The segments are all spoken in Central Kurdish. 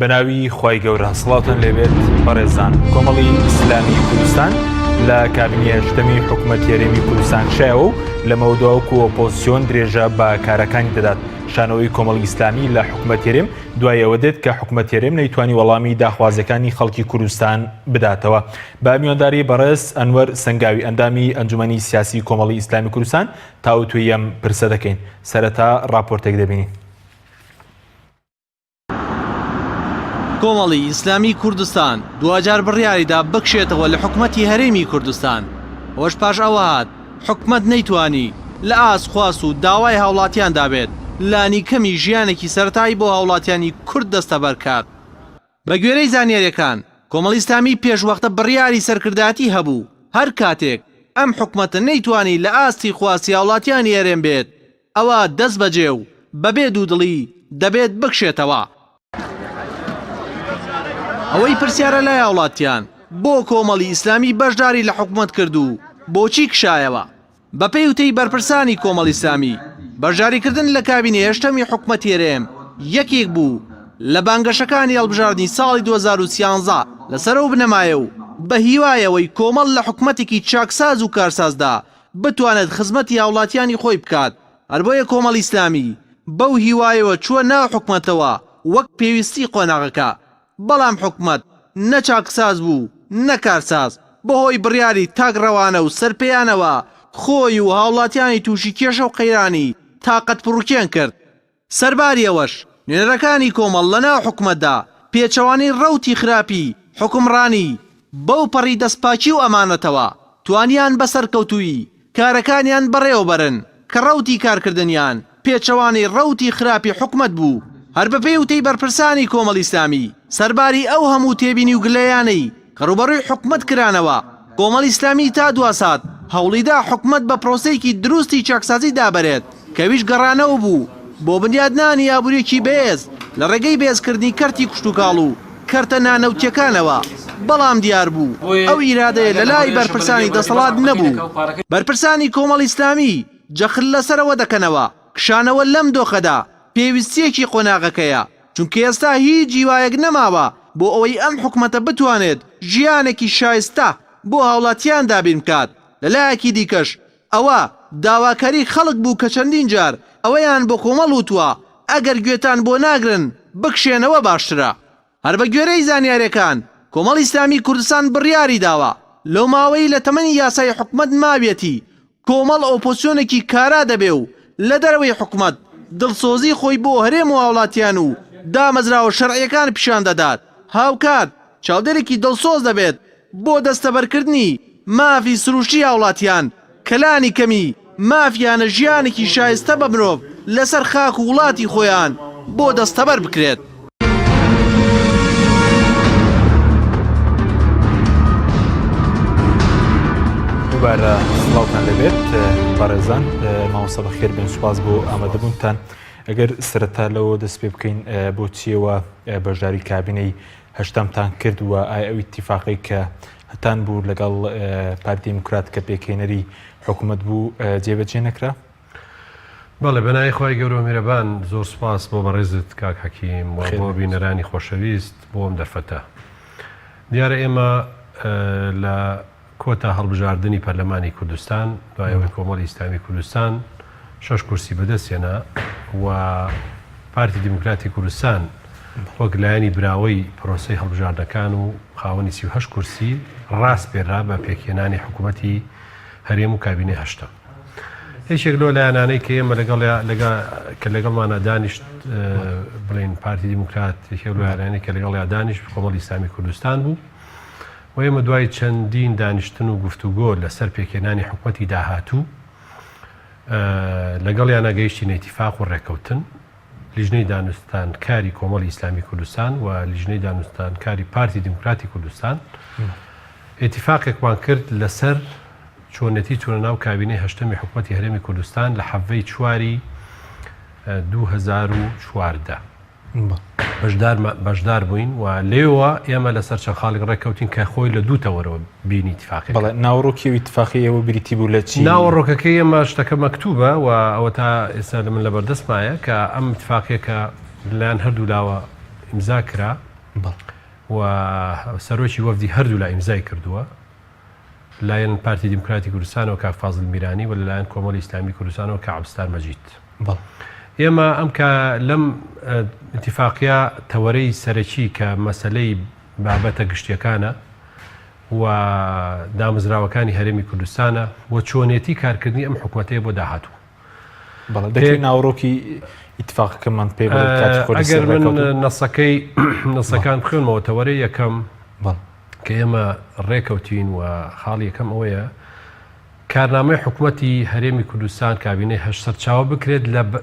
بەناوی خوای گەورە سڵاتان لێبێت بەڕێزان کۆمەڵی ئیسلامی کوردستان لە کابینە هەشتەمی حکوومەت هێرێمی کوردستان شایەوە و لە مەوداوەکو ئۆپۆزیسیۆن درێژە بە کارەکانی دەدات. شانەوەی کۆمەڵی ئیسلامی لە حکوومەت هێرێم دوای ئەوە دێت کە حکوومەت هێرێم نەیتوانی وەڵامی داخوازەکانی خەڵکی کوردستان بداتەوە. بە میوانداری بەڕێز ئەنوەر سەنگاوی ئەندامی ئەنجومەنی سیاسی کۆمەڵی ئیسلامی کوردستان تاوتوی ئەم پرسە دەکەین. سەرەتا ڕاپۆرتێک دەبینین. کۆمەڵی ئیسلامی کوردستان دوجار بڕیاریدا بکشێتەوە لە حکوومەتی هەرێمی کوردستان. ئەوەش پاش ئەوە هات حکوومەت نەیتوانی لە ئاسخواس و داوای هاوڵاتیان دابێت لانی کەمی ژیانێکی سەرەتایی بۆ هاوڵاتیانی کورد دەستەبەرکات. بە گوێرەی زانیاریەکان کۆمەڵی ئیسلامی پێشوەختە بڕیاری سەرکردایەتی هەبوو هەر کاتێک ئەم حکوومەتە نەیتوانی لە ئاستی خواسی هاوڵاتیانی هەرێم بێت ئەوە دەست بەجێ و بەبێ دوودڵی دەبێت بکشێتەوە. ئەوەی پرسیارە لای هاوڵاتیان بۆ کۆمەڵی ئیسلامی بەشداری لە حکوومەت کرد و بۆچی کشایەوە؟ بە پێی وتەی بەرپرسانی کۆمەڵی ئیسلامی بەشداریکردن لە کابینە هێشتەمی حکوومەت هێرێم یەکێک بوو لە بانگەشەکانی هەڵبژاردنی ساڵی 2013 لەسەرەوە بنەمایە و بە هیوایەوەی کۆمەڵ لە حکوومەتێکی چاکساز و کارسازدا بتوانێت خزمەتی هاوڵاتیانی خۆی بکات. هەر بۆیە کۆمەڵی ئیسلامی بەو هیوایەوە چووە ناو حکوومەتەوە وەک پێویستی قۆناغەکە. بەڵام حکوومەت نە چاکساز بوو نەکارساز بەهۆی بڕیاری تاگڕەوانە و سەرپێیانەوە خۆی و هاوڵاتیانی تووشی کێشە و قەیرانی تاقەت پڕوکێن کرد. سەرباری ئەوەش نوێنەرەکانی کۆمەڵ لەناو حکوومەتدا پێچەوانی ڕەوتی خراپی حکومڕانی بەو پەڕی دەستپاچی و ئەمانەتەوە توانیان بەسەرکەوتووی کارەکانیان بەڕێوەبەرن کە ڕەوتی کارکردنیان پێچەوانی ڕەوتی خراپی حکوومەت بوو. هەر بە پێی وتەی بەرپرسانی کۆمەڵی ئیسلامی سەرباری ئەو هەموو تێبینی و گلەیانەی کە ڕوبەڕووی حکوومەت کرانەوە کۆمەڵی ئیسلامی تا دواسات هەوڵیدا حکوومەت بە پرۆسەیەکی دروستی چاکسازی دابەرێت کەویش گەڕانەوە بوو بۆ بنیادنانی یابوورێکی بەهێز لە ڕێگەی بێزکردنی کەرتی کوشتوکاڵ و کەرتە نانەوتیەکانەوە. بەڵام دیار بوو ئەو ئیرادەیە لە لای بەرپرسانی دەسەڵات نەبوو. بەرپرسانی کۆمەڵی ئیسلامی جەخل لەسەرەوە دەکەنەوە کشانەوە لەم دۆخەدا پێویستیەکی قۆناغەکەیە چونکە ئێستا هیچ جیوایەک نەماوە بۆ ئەوەی ئەم حکوومەتە بتوانێت ژیانێکی شایستە بۆ هاوڵاتیان دابین بکات. لەلایەکی دیکەش ئەوە داواکاری خەڵک بوو کە چەندین جار ئەوەیان بۆ کۆمەڵ وتووە ئەگەر گوێتان بۆ ناگرن بکشێنەوە باشترە. هەر بە گوێرەی زانیاریەکان کۆمەڵی ئیسلامی کوردستان بڕیاری داوە لەو ماوەی لە تەمەنی یاسای حکوومەت مابێتی کۆمەڵ ئۆپۆزیسیۆنێکی کارا دەبێ و لە دەرەوەی حکوومەت دڵسۆزی خۆی بۆ هەرێم و هاوڵاتیان و دامەزراوە شەرعیەکان پیشان دەدات. هاوکات چاودێرێکی دڵسۆز دەبێت بۆ دەستەبەرکردنی مافی سروشتی هاوڵاتیان کەلانی کەمی مافیانە ژیانێکی شایستە بە مرۆڤ لەسەر خاک و وڵاتی خۆیان بۆ دەستەبەر بکرێت. دووبارە سڵاوتان لەبێت بەڕێزان مامۆستا بەخێر بێن سوپاس بۆ ئامادەبوونتان. ئەگەر سەرەتا لەوە دەست پێ بکەین بۆ چیەوە بەشداری کابینەی هەشتمتان کرد و ئایا ئەو ئیتیفاقی کە هەتان بوو لەگەڵ پارتی دیموکرات کە پێکهێنەری حکوومەت بوو جێبەجێ نەکرا؟ بەڵێ بەنای خوای گەورە و میرەبان زۆر سوپاس بۆ بەڕێزت کاک حەکیم و بۆ بینەرانی خۆشەویست بۆ ئەم دەرفەتە. دیارە ئێمە لە کۆتا هەڵبژاردننی پەرلەمانی کوردستان دوایەوەی کۆمەڵی ئیسلامی کوردستان 6 کورسی بەدەستێنە و پارتی دیموکراتی کوردستان وەک لایەنی براوەی پرۆسەی هەڵبژاردنەکان و خاوەنی 38 کورسی ڕاست پێرا بە پێکهێنانی حکوومەتی هەرێم و کابینە هەشتم. هیچێک لەو لایەنانەی کە ئێمە کە لەگەڵمانە دانیشت بڵێن پارتی دیموکرات یەکێک لەو لایەنانەی کە لەگەڵیا دانیشت کۆمەڵی ئیسلامی کوردستان بوو و ئێمە دوای چەندین دانیشتن و گفتوگۆ لەسەر پێکهێنانی حکوومەتی داهاتوو لەگەڵیان نەگەیشتین ئیتیفاق و ڕێکەوتن لیژنەی دانوستانکاری کۆمەڵی ئیسلامی کوردستان و لیژنەی دانوستانکاری پارتی دیموکراتی کوردستان ئیتیفاقێکمان کرد لەسەر چۆنەتی چونە ناو کابینەی هەشتەمی حکوومەتی هەرێمی کوردستان لە حەڤەی چواری 2014 بەشدار بووین و لێوە ئێمە لەسەر چەند خاڵێک ڕێکەوتین کە خۆی لە دووتەوەرەوە بینی ئیتیفاقی. بەڵێ ناوەڕۆکی ئیتیفاقی ئێوە بریتی بوو لە چی؟ ناوەڕۆکەکەی ئێمە شتەکە مەکتوبە و ئەوە تا ئێستا لە من لەبەردەستمایە کە ئەم ئیتیفاقیە کە لەلایەن هەردوو لاوە ئیمزا کرا و سەرۆکی وەفدی هەردوو لا ئیمزای کردووە لایەن پارتی دیموکراتی کوردستان و کاک فازڵ میرانی و لەلایەن کۆمەڵی ئیسلامی کوردستان و کە عەبدولستار مەجید. ئێمە ئەم کە لەم ئیتیفاقیە تەوەرەی سەرەکی کە مەسەلەی بابەتە گشتیەکانە و دامەزراوەکانی هەرێمی کوردستانە بۆ چۆنێتی کارکردنی ئەم حکوومەتەیە بۆ داهاتوو. دەکەی ناوڕۆکی ئیتفاقەکەمان پێ ئەگەر من نەسەکان بخوێنمەوە تەوەرەی یەکەم کە ئێمە ڕێکەوتین و خاڵی یەکەم ئەوەیە کارنامەی حکوومەتی هەرێمی کوردستان کابینەی هەشت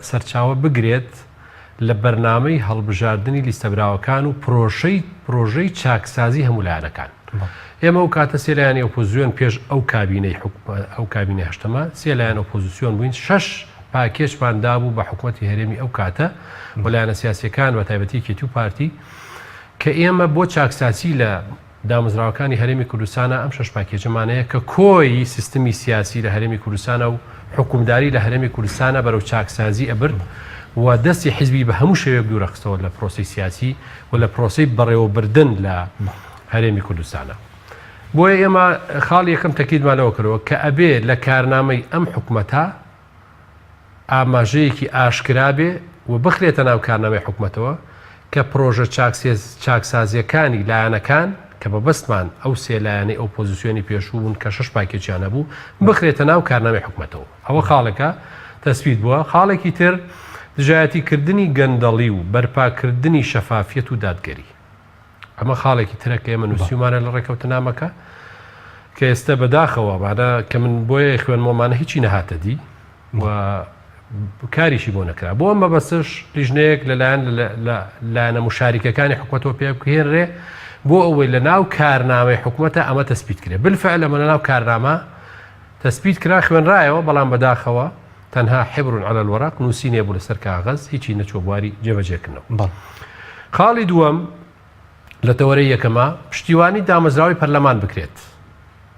سەرچاوە بگرێت لە بەرنامەی هەڵبژاردننی لیستەبراوەکان و پرۆژەی چاکسازی هەمولایەنەکان. ئێمە ئەو کاتە سێلایانی ئۆپۆزیۆن پێش ئەو کابینەی هەشتەمە سێلایەن ئۆپۆزیسیۆن بووین 6 پاکێشمان دابوو بە حکوومەتی هەرێمی ئەو کاتە وەلایەنە سیاسیەکان بە تایبەتی کێتی و پارتی کە ئێمە بۆ چاکساسی لە دامەزراوەکانی هەرێمی کوردستانە ئەم 6 پاکێجەمانەیە کە کۆی سیستمی سیاسی لە هەرێمی کوردستانە و حکومداری لە هەرێمی کوردستانە بەرەو چاکسازی ئەبرد و دەستی حیزبی بە هەموو شێوەیەک دوورەخستەوە لە پرۆسی سیاسی و لە پرۆسی بەڕێوەبردن لە هەرێمی کوردستانە. بۆیە ئێمە خاڵ یەکەم تەکیدمانەوە کردەوە کە ئەبێ لە کارنامەی ئەم حکوومەتە ئاماژەیەکی ئاشکرا بێ و بخرێتە ناو کارنامەی حکوومەتەوە کە پرۆژە چاکسازیەکانی لایەنەکان کە بەبەستمان ئەو سێلایەنەی ئەو پۆزیسیۆنی پێشوو بوون کە 6 پاکێجیانە بوو بخرێتە ناو کارنامەی حکوومەتەوە. ئەوە خاڵەکە تەسبیت بووە. خاڵێکی تر دژایەتیکردنی گەندەڵی و بەرپاکردنی شەفافیەت و دادگەری. ئەمە خاڵێکی ترە کە ئێمە نووسیمانە لە ڕێکەوتنامەکە کە ئێستا بەداخەوە مانە کە من بۆیە خوێنمەوەمانە هیچی نەهاتە دی و کاریشی بۆ نەکرا. بۆ ئەمە بەسش لیژنەیەک لەلایەنە مشاریکەکانی حکوومەتەوە پێ بکهێنرێ بۆ ئەوەی لە ناو کارنامەی حکوومەتە ئەمە تەسبیت کرێ. بالفعل ئەمە لە ناو کارنامە تەسبیت کرا خوێنرایەوە بەڵام بەداخەوە تەنها حبر على الورق نووسینێ بوو لەسەر کاغەز هیچی نەچوە بواری جێبەجێکردنەوە. خاڵی دووەم لە تەوەرەی یەکەمە پشتیوانی دامەزراوی پەرلەمان بکرێت.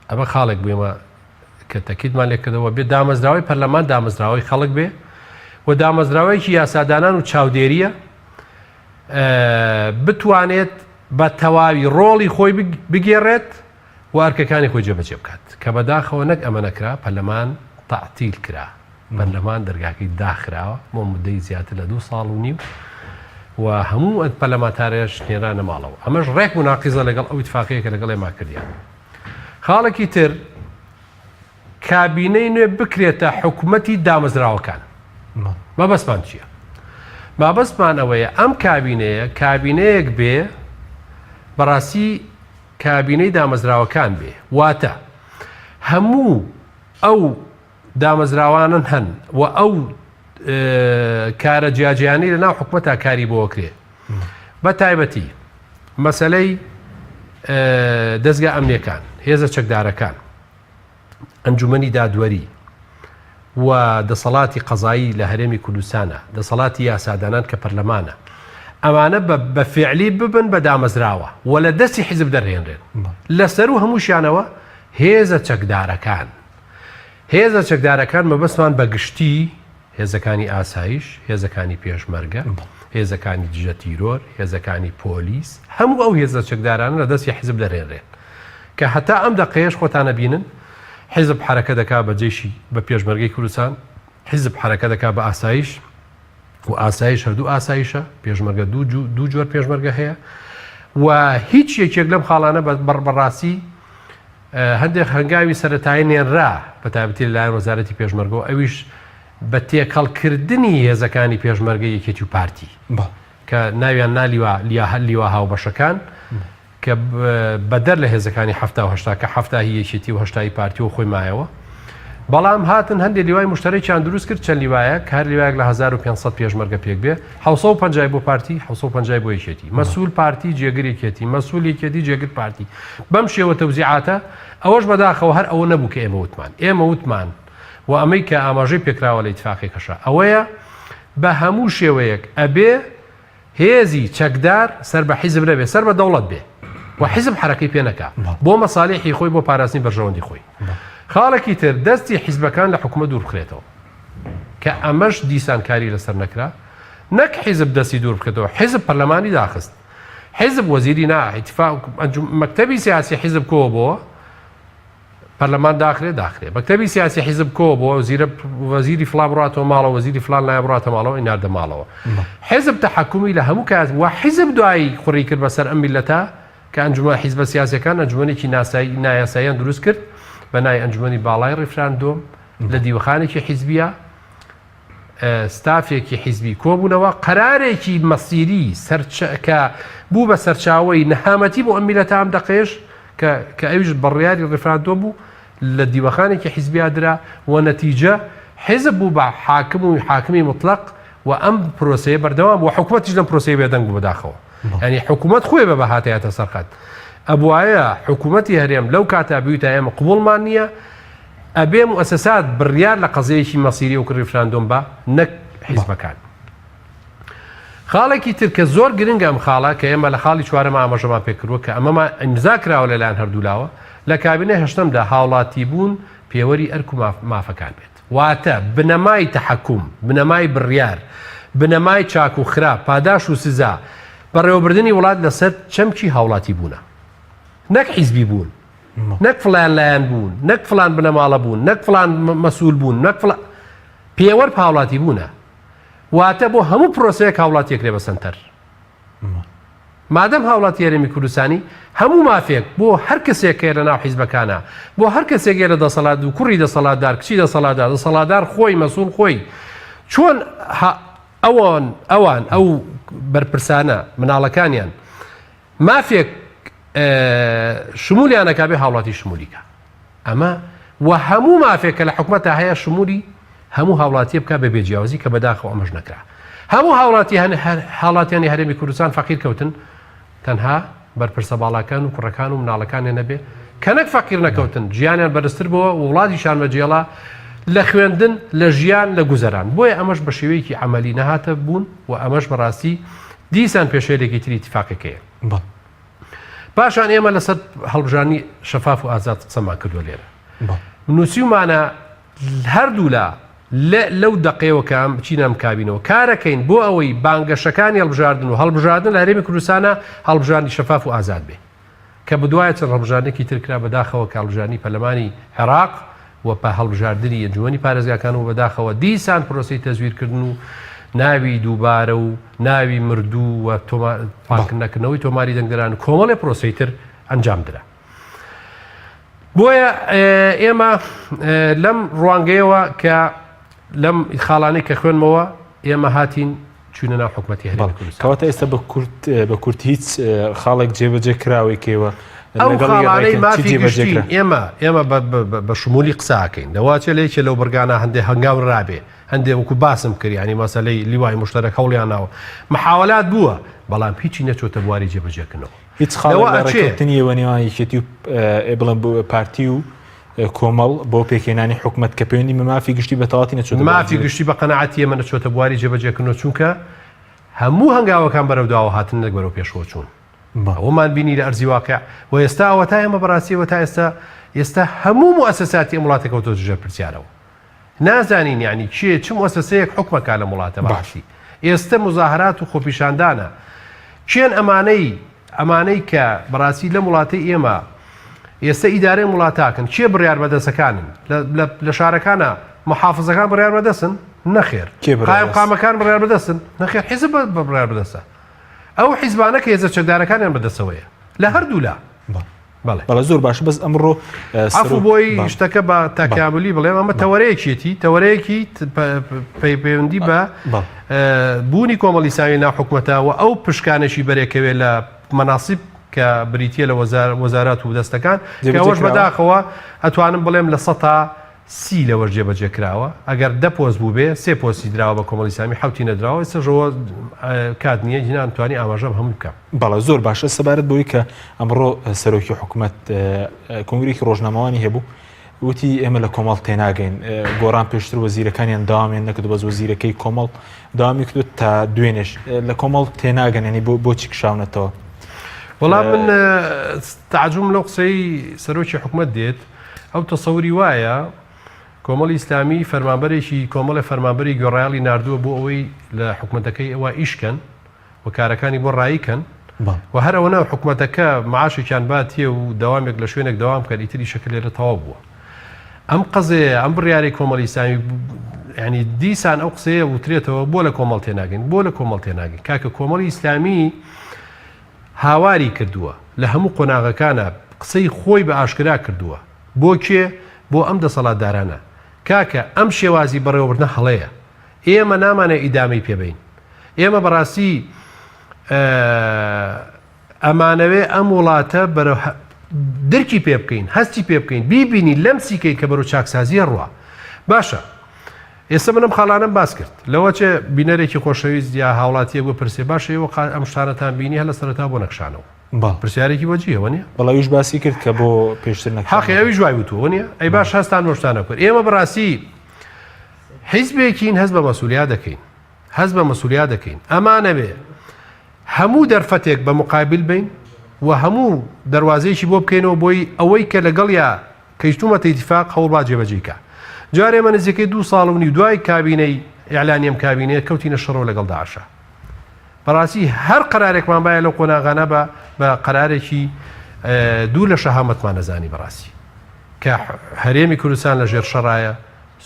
ئەمە خاڵێک بوومە کە تەکیدمان لێکردەوە بێ دامەزراوی پەرلەمان دامەزراوی خەڵک بێ و دامەزراوەیەکی یاسادانان و چاودێریە بتوانێت بە تەواوی ڕۆڵی خۆی بگێڕێت و ئەرکەکانی خۆی جێبەجێ بکات کە بەداخەوە نەک ئەمە نەکرا پەرلەمان تەعتیل کرا. پەرلەمان دەرگاکەی داخراوە بۆ مدەی زیاتر لە 2 ساڵ و نیو و هەموو ئەد پەرلەمانتارێش نێرانە ماڵەوە. ئەمەش ڕێک و ناقیزە لەگەڵ ئەو ئیتفاقەیە کە لەگەڵ ئێمە کردیان. خاڵێکی تر کابینەی نوێ بکرێتە حکوومەتی دامەزراوەکان. مەبەستمان چییە؟ مابەستمان ئەوەیە ئەم کابینەیەک بێ بەڕاستی کابینەی دامەزراوەکان بێ واتە هەموو ئەو دامەزراوانن هەن و ئەو کارە جیاجیانی لە ناو حکوومەتە کاری بۆکرێ بە تایبەتی مەسەلەی دەستگا ئەمنیەکان هێزە چەکدارەکان ئەنجومەنی دادوەری و دەسەڵاتی قەزایی لە هەرێمی کوردستانە دەسەڵاتی یاسادانان کە پەرلەمانە ئەمانە بە فعلی ببن بە دامەزراوە و لە دەستی حیزب دەڕێنرێن لەسەر و هەمووشیانەوە هێزە چەکدارەکان مەبەستمان بە گشتی هێزەکانی ئاسایش هێزەکانی پێشمەرگە هێزەکانی دژە تیرۆر هێزەکانی پۆلیس هەموو ئەو هێزە چەکدارانە لە دەستی حیزب دەڕێنرێن کە هەتا ئەم دەقەیەش خۆتانە بینن حیزب حرەکە دەکا بە جێشی بە پێشمەرگەی کوردستان حیزب حرەکە دەکا بە ئاسایش و ئاسایش هەردوو ئاسایشە پێشمەرگە دوو جۆر پێشمەرگە هەیە و هیچ یەکێک لەم خاڵانە بەڕاستی هەندێک هەنگاوی سەرەتایی نێنرا بە تایبەتی لەلایەن وەزارەتی پێشمەرگەوە ئەویش بە تێکەڵکردنی هێزەکانی پێشمەرگەی یەکێتی و پارتی کە ناویان نالیوە لیوە هاوبەشەکان کە بەدەر لە هێزەکانی هەفتا کە هەفتا هی یەکێتی و هەشتایی پارتی و خۆی مایەوە بەڵام هاتن هەندێک لیوای مشتەرەیان دروست کرد چەند لیوایە کە هەر لیوایەک لە 1500 پێشمەرگە پێک بێ 750 بۆ پارتی 750 بۆ یەکێتی مەسئول پارتی جێگر یەکێتی مەسئول یەکێتی جێگر پارتی بەم شێوە تەوزیعاتە ئەوەش بەداخەوە هەر ئەوە نەبوو کە ئێمە وتمان و ئەمەی کە ئاماژەی پێکراوە لە ئیتفاقی کەشە ئەوەیە بە هەموو شێوەیەک ئەبێ هێزی چەکدار سەر بە حیزب نەبێ سەر بە دەوڵەت بێ و حیزب حرەکەی پێ نەکا بۆ مەساڵحی خۆی بۆ پاراستنی بەرژەوەندی خۆی خاڵێکی تر دەستی حیزبەکان لە حکوومەت دوور بخرێتەوە کە ئەمەش دیسان کاری لەسەر نەکرا نەک حیزب دەستی دوور بکرێتەوە حیزب پەرلەمانی داخست حزب وەزیری نا اتفاق مەکتەبی سیاسی حزب کۆ بۆ پەرلەمان داخرێ مەکتەبی سیاسی حزب کۆ بۆ وەزیری فڵان بڕاتەوە ماڵەوە وەزیری فڵان لای بڕاتە ماڵەوە ئیناردە ماڵەوە حزب تەحەکومی لە هەموو کات و حزب دوایی خوڕی کرد بەسەر ئەم میلەتە کە ئەنجومە حیزبە سیاسیەکان ئەنجومەنێکی نایاساییان دروست کرد بە نای ئەنجومەنی باڵای ڕێفراندۆم لە دیوەخانێکی حیزبیە ستافێکی حیزبی کۆبوونەوە قەرارێکی مەسیری کە بوو بە سەرچاوەی نەهامەتی بۆ ئەم میلەتە ئەم دەقێش کە ئەویش بڕیاری ڕێفراندۆ بوو لە دیوەخانێکی حیزبیا درا و نەتیجە حزب بوو بە حاکمی مطلق و ئەم پرۆسەیە بەردەوام و حکوومەتیش لەم پرۆسەیە بێدەنگ بوو بەداخەوە ینی حکوومەت خۆی بە بەهاتەیەتە سەرقەت ئەبوایە حکوومەتی هەرێم لەو کاتا بیوتە ئێمە قبوڵمان نییە ئەبێ موسسات بڕیار لە قەزەیەکی مەسیری و ڕێفراندۆم بە نەک حیزبەکان خاڵێکی تر کە زۆر گرنگە ئەم خاڵە کە ئێمە لە خاڵی چوارەمە ئاماژەمان پێکردووە کە ئەمەمە ئیمزا کراوە لەلایەن هەردوولاوە لە کابینە هەشتمدا هاوڵاتی بوون پێوەری ئەرک و مافەکان بێت واتە بنەمای تەحەکوم بنەمای بڕیار بنەمای چاک و خراپ پاداش و سزا بەڕێوەبردننی وڵات لەسەر چەمکی هاوڵاتی بوونە نەک حیزبی بوون نەک فلان لایەن بوون نەک فلان بنەماڵە بوون نەک فلان مەسوول بوون نەک پێوەەر هاوڵاتی بوونە واتە بۆ هەموو پرۆسەیەک هاوڵاتیەکرێ بەسەنتەر مادەم هاوڵاتی هەرێمی کوردستانی هەموو مافێک بۆ هەر کەسێکە لە ناو حیزبەکانە بۆ هەر کەسێکێ لە دەسەڵات و کوڕی دەسەڵاتدار کچی دەسەڵاتدار خۆی مەسوول خۆی چۆن ئەوان ئەو بەرپرسانە مناڵەکانیان مافێک شمولیانەکە بێ هاوڵاتی شمولیکە ئەمە و هەموو مافێکە لە حکوومەتە هەیە شمولی هەموو هاوڵاتی بکە بە بێجیاوازی کە بەداخەوە ئەمەش نەکرا هەموو هاوڵاتیانی هەرێمی کوردستان فەقیر کەوتن تەنها بەرپرسە باڵاکان و کوڕەکان و مناڵەکانیان نەبێ کە نەک فەقیر نەکەوتن ژیانیان بەرزتر بووە و وڵاتیشان بەجێڵا لە خوێندن لە ژیان لە گوزەران بۆیە ئەمەش بە شێوەیەکی عەمەلی نەهاتە بوون و ئەمەش بەڕاستی دیسان پێشێلێکی تری اتفاقەکەیە پاشان ئێمە لەسەر هەڵبژانی شەفاف و ئازاد قسەمان کردووە لێرە نووسیمانە هەردوو لەو دقەیەوە کام چینەم کابینەوە کارەکەین بۆ ئەوەی بانگەشەکانی هەڵبژاردن و هەڵبژاردن لە هەرێمی کوردستانە هەڵبژاردنی شەفاف و ئازاد بێ کە بدوایە چەند هەڵبژاردنێکی ترکرا بەداخەوە کە هەڵبژاردنی پەرلەمانی عێراق و پە هەڵبژاردنی ئەنجومەنی پارێزگاکان و بەداخەوە دیسان پرۆسەی تەزویرکردن و ناوی دووبارە و ناوی مردوو و پاکردنەکردنەوەی تۆماری دەنگدەران کۆمەڵێ پرۆسەی تر ئەنجام درا بۆیە ئێمە لەم ڕوانگەیەوە کە لەم خاڵانەی کە خوێنمەوە ئێمە هاتین چوونە ناو حکوومەتی هەرێمی کوردستان کەواتە ئێستا بە کورت هیچ خاڵێک جێبەجێ کراوێکەوە ئەو خاڵانەی مافی گشتین ئێمە بە شمولی قساکەین دەواچێ لێکێ لەو بەرگانە هەندێک هەنگاو ڕابێ هەندێک وەکو باسم کرد ینی مەسەلەی لیوای مشتەرەک هەوڵیان ناوە محاولات بووە بەڵام هیچی نەچۆتە بواری جێبەجێکردنەوە هیچ خاڵێکتنیەوە نێوانیکێتی و بڵم پارتی و کۆمەڵ بۆ پێکێنانی حکوومەت کە پەیوەندی مافی گشتی بە تەواتی نەچۆتە مافی گشتی بە قەنەعەتی ئێمە نەچۆتە بواری جێبەجێکردنەوە چونکە هەموو هەنگاوەکان بەرەوداوە هاتن لەک بەرەو پێشەوە چوون ئەومان بینی لە ئەرزی واقع و ئێستا ئەوە تا ئێمە بەڕاستیەوە تا ئێستا هەموو مؤسساتی ئەم وڵاتێکەوە ژێر پرسیارەوە نازانین یعنی چ مؤسسەیەک حکومەکە لە وڵاتە باشی ئێستا مزاهرات و خۆپیشاندانە چێن ئەمانەی کە بەڕاستی لە وڵاتی ئێمە ئێستا ئیدارەی وڵاتاکن چێ بڕیار بەدەستەکانن لە شارەکانە محافزەکان بڕیار بەدەستن نەخێر قامەکان بڕیار بەدەستن نەخێر حیزب بڕیار بەدەستە ئەو حیزبانە کە هێزە چەکدارەکانیان بەدەستەوەیە لە هەردوولا بەڵێ زۆر باشە بەس ئەمڕۆ ئەفو بۆی شتەکە بە تاکاملی بڵێم ئەمە تەوەرەیەکی پەیوەندی بە بوونی کۆمەڵی ساوی ناو حکوومەتەوە ئەو پشکانشی بەرێکەوێت لە مەناسیب کە بریتە لە وەزارات و دەستەکان کەەوەش بەداخەوە ئەتوانم بڵێم لە 130 لەوە جێبەجێ کراوە ئەگەر 10 پۆست بوو بێ 3 پۆستی درراوە بە کۆمەڵی سامی حوتی نەدراوە ئێستاژەوە کات نییە هینان توانی ئاماژەم هەموو بکەم بەڵە زۆر باشە سەبارەت بۆی کە ئەمڕۆ سەرۆکی حکوومەت کۆنگرێکی ڕۆژنامەوانی هەبوو وتی ئێمە لە کۆمەڵ تێناگەین گۆڕان پێشتر وەزیرەکانیان داوامیان نەکرد بەس وەزیرەکەی کۆمەڵ داوامی کردوت تا دوێنێش لە کۆمەڵ تێناگەن ینی بۆچی کشاونەتەوە وەڵام من تعجوم لەو قسەی سەرۆکی حکوومەت دێت ئەو تەسەوری وایە کۆمەڵی ئیسلامی فەرمانبەرێکی کۆمەڵی فەرمانبەری گۆڕایاڵی ناردووە بۆ ئەوەی لە حکوومەتەکەی ئەوە ئیشکەن و کارەکانی بۆ ڕاییکەن و هەرەوەنە حکوومەتەکە معاشێکیان باتیە و داوامێک لە شوێنێک داوام کە ئیتری شکل لێرە تەواو بووە ئەم قەزێ ئەم بڕیاری کۆمەڵی ئیسلامی ینی دیسان ئەو قسەیە وترێتەوە بۆ لە کۆمەڵ تێناگەین بۆ لە کۆمەڵ تێناگەین کاکە کۆمەڵی ئیسلامی هاواری کردووە لە هەموو قۆناغەکانە قسەی خۆی بە ئاشکرا کردووە بۆ کێ بۆ ئەم دەسەڵاتدارانە کاکە ئەم شێوازی بەڕێوەبردنە هەڵەیە ئێمە نامانە ئیدامەی پێبین ئێمە بەڕاستی ئەمانەوێ ئەم وڵاتە بەرە درکی پێ بکەین هەستی پێ بکەین بیبینی لەم سیکەی کە بەرەو چاکسازیە ڕوە باشە ئێستا منم خاڵانم باس کرد لەوە چێ بینەرێکی خۆشەویست یا هاوڵاتیە بۆ پرسێ باشە ئێوە ئەم شتانەتان بینی هە لە سەرەتا بۆ نەخشانەوە پرسیارێکی وەجیەوە نیە بەڵاویش باسی کرد کە بۆ پێشتر حەقی ئەوی جوای وتووە نیە ئەی باش هەستان بۆشتانە کرد ئێمە بەڕاستی حیزبێکین هەست بە مەسئولیا دەکەین هەست بە مەسئولیا دەکەین ئەمانەوێ هەموو دەرفەتێک بە مقابل بین و هەموو دەواازەیەکی بۆ بکەینەوە بۆی ئەوەی کە لەگەڵ یا کەیشتومەتە ئیتیفاق هەوڵا جێبەجێکە جارێ ئێمە نزیکەی 2 ساڵ و دوای کابینەی ئیعلانیم کابینەیە کەوتینە شەڕەوە لەگەڵ داعشە بەڕاستی هەر قەرارێکمان باە لەو قۆناغانە بە قەرارێکی دوو لە شەهامەتمان نەزانی بەڕاستی کە هەرێمی کوردستان لە ژێر شەڕایە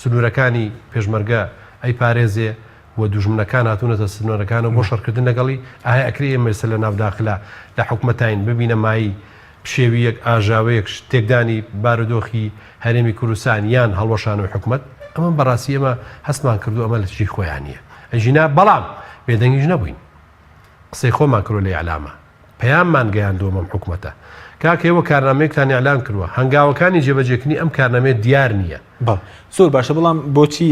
سنوورەکانی پێشمەرگە ئەی پارێزێ و دوژمنەکان هاتوونەتە سنوورەکانە بۆ شەڕکردن لەگەڵی ئایا ئەکرێ ئێمە لە ناوداخلا لە حکومەتین ببینە مایی پشێویەک ئاژاوەیەک تێکدانی بارودۆخی هەرێمی کوردستان یان هەڵوەشانەوەی حکومت ئەمە بەڕاستی ئێمە هەستمان کردو ئەمە لە چی خۆیانە ئەژینا بەڵام بێدەنگیش نەبووین قسەی خۆمان کردو لە ئیعلامە پەیاممان گەیاندووە ئەم حکومەتە کاکەوە کارنامەیەکتان ئیعلان کردووە هەنگاوەکانی جێبەجێکردنی ئەم کارنامەیە دیار نییە زۆر باشە بەڵام بۆچی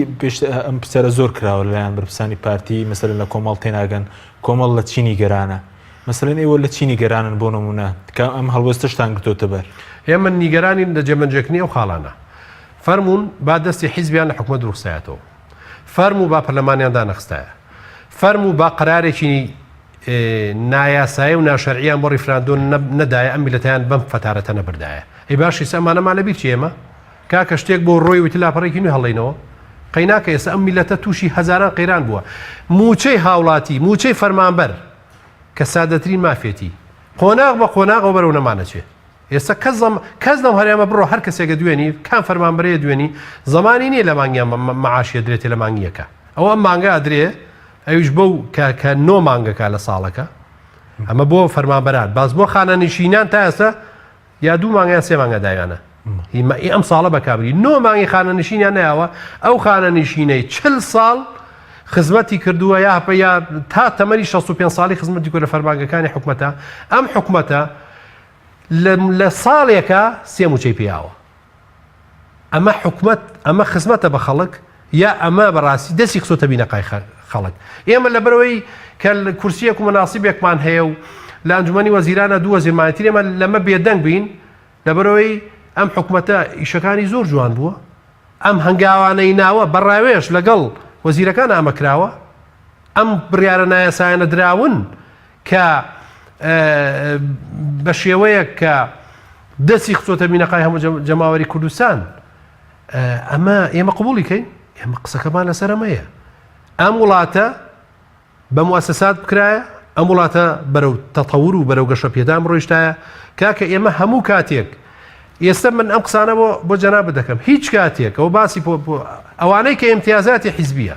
ئەم پرسیارە زۆر کراوە لەلایەن بەرپرسانی پارتی مەسەلەن لە کۆمەڵ تێناگەن کۆمەڵ لە چینی گەرانە مەسەلەن ئێوە لە چینی گەرانن بۆ نمونە کە ئەم هەڵوەستەشتان گرتۆتە بەر ئێمە نیگەرانی لە جێبەجێکردنی ئەو خاڵانە فەرمونون با دەستی حیزبیان لە حکومەت دروستایەتەوە فەرموو با پەرلەمانیاندا نەخستایە فەرموو با قەرارێکی نایاسایی و ناشەرعیان بۆ ڕیفراندۆن نەدایە ئەم میلەتیان بەم فەتارەتە نەبردایە ئەی باشی ئەمانەمان لەبیر چی ئێمە کاکە شتێک بۆ ڕۆی وتی لاپەڕێکی نوێ هەڵێنەوە قەیناکە ئێستا ئەم میلەتە تووشی هەزاران قەیران بووە موچەی هاوڵاتی موچەی فەرمانبەر کە سادەترین مافێتی قۆناغ بە قۆناغەوە بەرەو نەمانەچێت ئێستا کەس لەم هەرێمە بڕۆ هەر کەسێکە دوێنی کام فەرمانبەرەیە دوێنی زمانی نییە لە مانگیان مەعاشیە درێتێ لە مانگیەکە ئەوە ئەم مانگە ئەدرێ ئەویش بەو کە نۆ مانگەکە لە ساڵەکە ئەمە بۆ فەرمانبەران باز بۆ خانەنشینان تا ئێستا یا 2 مانگیان 3 مانگە داوانە ئەم ساڵە بەکبری نۆ مانگی خانەنشینیان نایەوە ئەو خانەنشینەی 40 ساڵ خزمەتی کردووە یا تا تەمەنی 65 ساڵی خزمەتی کردە فەرمانگەکانی حکومەتە ئەم حکومەتە لە ساڵێکە 3 موچەی پیاوە ئەمە حکومەت ئەمە خزمەتە بە خەڵک یا ئەمە بەڕاستی دەستی قسۆتە بینەقای خەڵک ئێمە لە بەرەوەی کە کورسیەک و مەناسیبێکمان هەیە و لە ئەنجومەنی وەزیرانە 2 وەزیرمانەتی ئێمە لەمە بێدەنگ بین لە بەرەوەی ئەم حکومەتە ئیشەکانی زۆر جوان بووە ئەم هەنگاوانەی ناوە بەڕاوێش لەگەڵ وەزیرەکان ئامەکراوە ئەم بڕیارە نایەسایەنە دراون کە بە شێوەیەک کە دەستی قسۆتە بینەقای هەموو جەماوەری کوردستان ئەمە ئێمە قبوڵی کەین ئێمە قسەکەمان لەسەر ئەمەیە ئەم وڵاتە بە موسسات بکرایە ئەم وڵاتە بەرەو تەتەور و بەرەو گەشە پێدام ڕۆیشتایە کاکە ئێمە هەموو کاتێک ئێستا من ئەم قسانە بۆ جەناب دەکەم هیچ کاتێک ئەو باسی ئەوانەی کە ئیمتیازاتی حیزبیە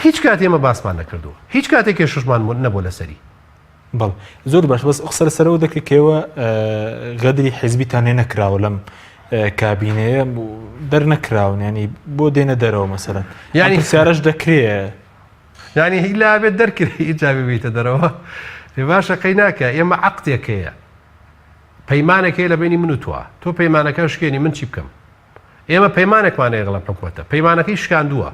هیچ کات ئێمە باسمان نەکردووە هیچ کاتێک کێششمان نەبوو لەسەری بەڵ زۆر باش بەس قسە لەسەرەوە دەکە کێوە غەدری حیزبیتان هێ نەکراوە لەم کابینەیە دەرنەکراون ینی بۆ دێنە دەرەوە مەسەلەن یعنی پرسیارەش دەکرێ یعنی هیچ لابێت دەرکرێ ئیجابی بیتە دەرەوە باشە قەیناکە ئێمە عەقدێکەیە پەیمانێکەیە لە بینی من و تۆ پەیمانەکە شکێنی من چی بکەم ئێمە پەیمانێکمانەیە لەم حکومەتە پەیمانەکەی شکاندووە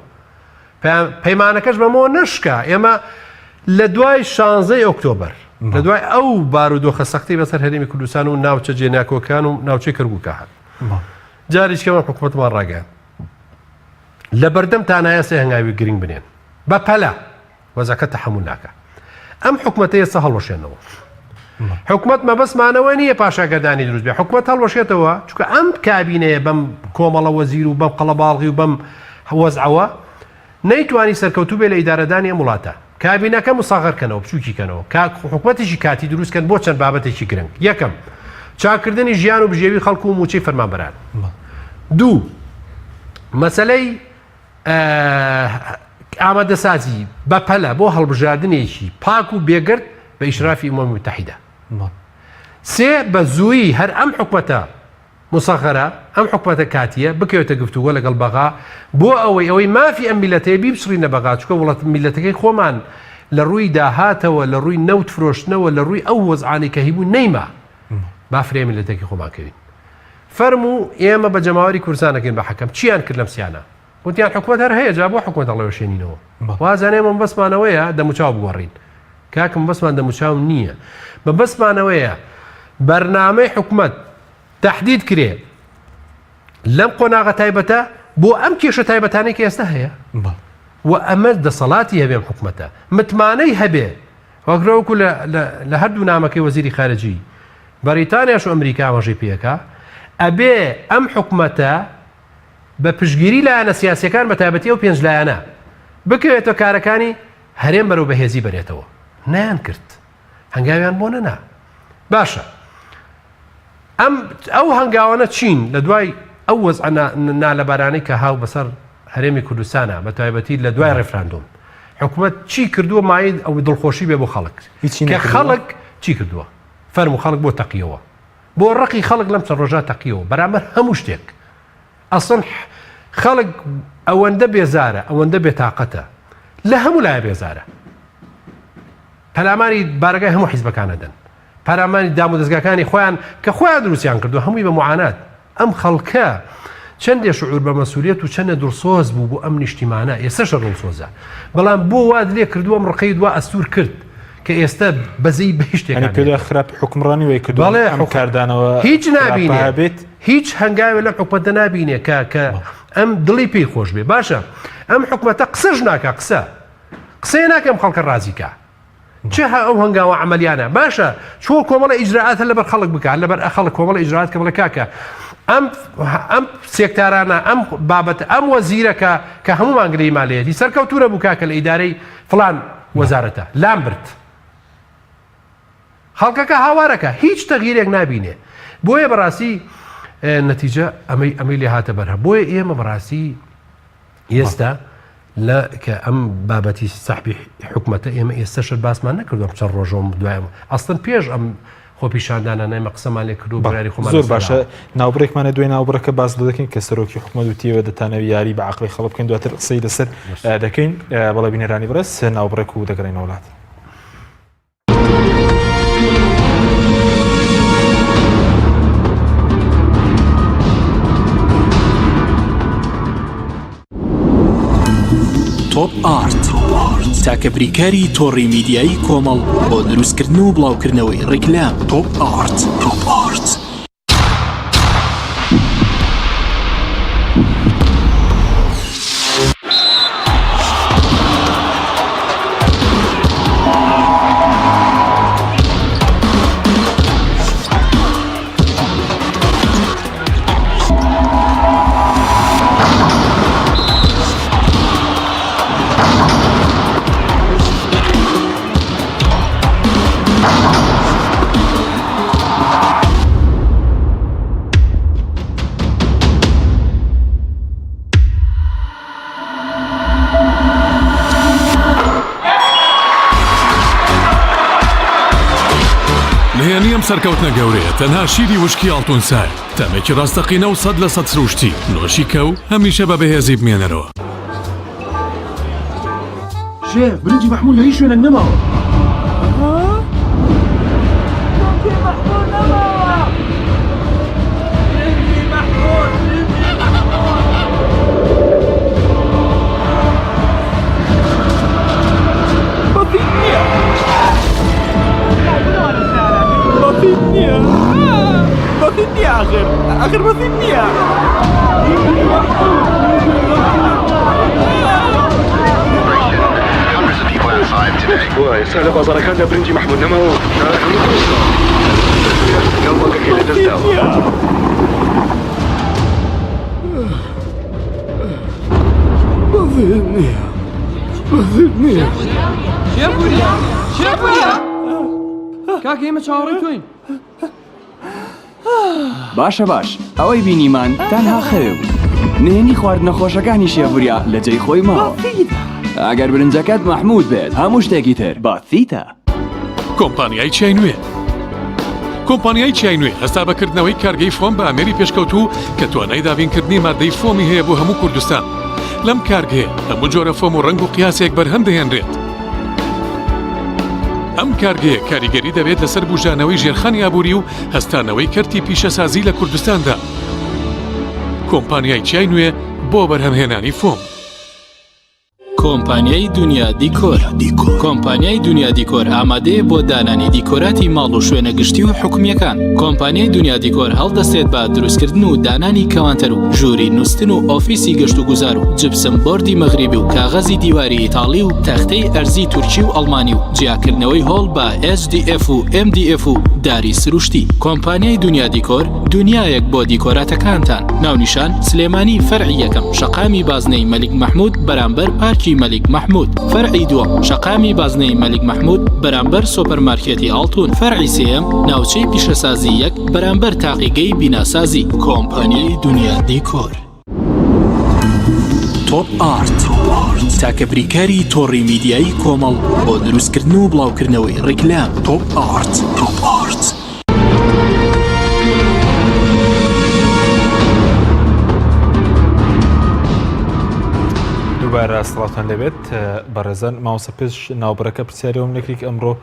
پەیمانەکەش بەمەوە نشکا ئێمە لە دوای 16 ئۆکتۆبەر لە دوای ئەو بارودۆخە سەختی بەسەر هەرێمی کوردستان و ناوچە جێناکۆکان و ناوچەی کەرگووکە هات جاریشکەمە حکومەتمان ڕاگەیان لە بەردەم تانایە سێ هەنگاوی گرنگ بنێن بە پەلە وەزەکە تەحەموول ناکە ئەم حکومەتە ئێستا هەڵوەشێنەوە حکومەت مەبەستمانەوە نییە پاشاگەردانی دروست بێ حکومەت هەڵوەشێتەوە چونکە ئەم کابینەیە بەم کۆمەڵە وەزیر و بەم قەڵەباڵغی و بەم وەزعەوە نەیتوانی سەرکەوتوو بێ لە ئیدارەدانی ئەم وڵاتە کابینەکە مساغرکەنەوە بچووکیکەنەوە حکوومەتیشی کاتی دروستکەن بۆ چەند بابەتێکی گرنگ یەکەم چاکردنی ژیان و بژێوی خەڵکو و موچەی فەرمانبەران دوو مەسەلەی ئامادەسازی بەپەلە بۆ هەڵبژاردنێکی پاک و بێگرت بە ئیشرافی ئومەمی متحیدە سێ بە زوویی هەر ئەم حکومەتە مسەخەرە ئەم حکومەتە کاتیە بکەوێتە گفتوگۆ لەگەڵ بەغا بۆ ئەوەی مافی ئەم میلەتەیە بیبچڕینە بەغا چکە وڵات میلەتەکەی خۆمان لە ڕووی داهاتەوە لە ڕووی نەوت فرۆشتنەوە لە ڕووی ئەو وەزعانی کە هیبوو نەیما با فرێ میلەتێکی خۆماکەوین فەرموو ئێمە بە جەماوەری کوردستانەکەین بە حەکەم چیان کرد لەم سیانە وتیان حکومەت هەر هەیە جا بۆ حکومەت دەڵێ شوێنینەوە وازانێ من بەسمانەوەیە دەموچاو بگۆڕین کاکم بەسمان دەموچاو نییە بە بەسمانەوەیە بەرنامەی حکومەت تهدید کرێ لەم قۆناغە تایبەتە بۆ ئەم کێشە تایبەتانەی کە ئێستا هەیە و ئەمە دەسەڵاتی هەبێم حکومەتە متمانەی هەبێ وەکرەوەکو لە هەردوو نامەکەی وەزیری خارجی بەریتانیاش و ئەمریکا ئەمەژەی پێەکە ئەبێ ئەم حکومەتە بە پشگیری لایەنە سیاسیەکان بە تایبەتی و پێنج لایەنە بکەوێتەوە کارەکانی هەرێم بەرەو بەهێزی بەرێتەوە نیان کرد هەنگاویان بۆ نەنا باشە ئەو هەنگاوانە چین لە دوای ئەو وەزع نالەبارانەی کە هاو بەسەر هەرێمی کوردستانە بە تایبەتی لە دوای ڕێفراندۆم حکومەت چی کردووە مای ئەو دڵخۆشی بێ بۆ خەڵک کە خەڵک چی کردووە فەرموو خەڵک بۆ تەقیەوە بۆ ڕقی خەڵک لەم چەند ڕۆژە تەقیەوە بەرامبەر هەموو شتێک ئەسڵ خەڵک ئەوەندە بێزارە ئەوەندە بێتاقەتە لە هەموو لایە بێزارە پەلامانی بارگای هەموو حیزبەکانەدەن پەرامانی دام و دەستگاکانی خۆیان کە خۆیان دروستیان کردو هەمووی بە معانات ئەم خەڵکە چەندێ شعور بە مەسئولیەت و چەندە دڵسۆز بوو بۆ ئەم نیشتیمانە ئێستاش دڵسۆزە بەڵام بۆ واد لێ کردووە ئەم ڕقەی دوا ئەستور کرد کە ئێستا بەزەی بەهشتێک پێدا خراپ حکمڕانی وی کردو ئەم کاردانەوە هیچ نابینێت هیچ هەنگاوی لەم حکومەتە نابینێ کە ئەم دڵی پێی خۆش بێ باشە ئەم حکومەتە قسەش ناکە قسەی ناکەم خەڵکە ڕازیکە چه ئەو هەنگاوە عملیانە باشە چۆ کۆمەڵە ئیجراعاتە لەبەر خەڵک بکات لەبەر خەڵک کۆمەڵە ئیجراعات کە بڵێ کاکە ئەم سێکتارانە ئەم بابەت ئەم وەزیرەکە کە هەمومان گرەی مالێتی سەرکەوتورە بوو کاکە لە ئیدارەی فڵان وەزارەتە لام برد خەڵکەکە هاوارەکە هیچ تەغییرێک نابینێ بۆیە بەڕاستی نەتیجە ئەمەی لێ هاتە بەرهە بۆیە ئێمە بەڕاستی ئێستا کە ئەم بابەتی ساحبی حکومەتە ئێمە ئێستاشت باسمان نەکردوم چەند ڕۆژەوە دوایەوە ئەستن پێش ئەم خۆپیشاندانە نەمە قسەمان لێ کردو بەراری خۆمان زۆر باشە ناوبڕێکمانە دوێ ناوبڕەکە باز دەکەین کە سەرۆکی حکومەت وتیەوە دەتانەوە یاری بە عەقڵی خەڵک بکەین دواتر قسەی لەسەر دەکەین بەڵێ بینەرانی بەرز ناوبڕێک و دەگەڕێنە وڵات. تۆپ ئارت تاکە بریکاری تۆڕی میدیایی کۆمەڵ بۆ دروستکردن و بڵاوکردنەوەی ڕیکلام. تۆپ ئارت. نهێنیم سەرکەوتنە گەورەیە تەنها شیری وشکی ئاڵتونسای تەمێکی ڕاستەقینە و 100% سروشتی نۆشی کەو هەمیشە بە بەهێزی بمێنەرەوە. شێف برنجی مەحموود لە هیچ شوێنێک نەماوە. آخر بسيط نية واي سهل بازار كان برنجي محمود نمو قلبك كي لدزداو بسيط نية کاک ئێمە چاوەڕێی تۆین. باشە باش ئەوەی بینیمان تەنها خەوێ بوو نهێنی خوارد نەخۆشەکانی شێڤوریا لە جێی خۆی ماوە ئەگەر برنجەکەت مەحموود بێت هەموو شتێکی تر باتیتە. کۆمپانیای چای نوێ کۆمپانیای چای نوێ هەستا بەکردنەوەی کارگەی فۆم بە ئەمێری پێشکەوتوو کە توانای دابینکردنی مادەی فۆمی هەیە بۆ هەموو کوردستان. لەم کارگەیە هەموو جۆرە فۆم و ڕنگ و قیاسێک بەرهەم دەهێنرێت. ئەم کارگەیە کاریگەری دەبێت لەسەر بژانەوەی ژێرخانی ئابووری و هەستانەوەی کەرتی پیشەسازی لە کوردستاندا. کۆمپانیای چای نوێ بۆ بەرهەمهێنانی فۆم. کۆمپانیای دنیا دیکۆر. کۆمپانیای دنیا دیکۆر ئامادەیە بۆ دانانی دیکۆراتی ماڵ و شوێنە گشتی و حکومیەکان. کۆمپانیای دنیا دیکۆر هەڵدەستێت بە دروستکردن و دانانی کەوانتەر و ژووری نووسن و ئۆفیسی گەشت و گوزار و جبسم بۆردی مەغریبی و کاغەزی دیواری ئیتاڵی و تەختەی ئەرزی تورکی و ئەڵمانی و جیاکردنەوەی هۆڵ بە HDF و MDF و داری سروشتی. کۆمپانیای دنیا دیکۆر دنیایەک بۆ دیکۆراتەکانتان. ناونیشان سلێمانی فەرعی یەکەم شەقامی بازنەی مەلیک مەحموود بەرامبەر پارکی مەلیک مەحموود. فەرعی دووەم شەقامی بازنەی مەلیک مەحموود بەرامبەر سۆپەرمارکێتی ئاڵتون. فەرعی سێیەم ناوچەی پیشەسازی یەک بەرامبەر تاقیگەی بیناسازی. کۆمپانیای دنیا دیکۆر. تۆپ ئارت تاکە بریکاری تۆڕی میدیایی کۆمەڵ بۆ دروستکردن و بڵاوکردنەوەی ڕیکلام. تۆپ ئارت. دووبارە سڵاتان لەبێت بەڕێزان ماوەسە پێش ناوبڕەکە پرسیارەوەم نەکریک ئەمڕۆ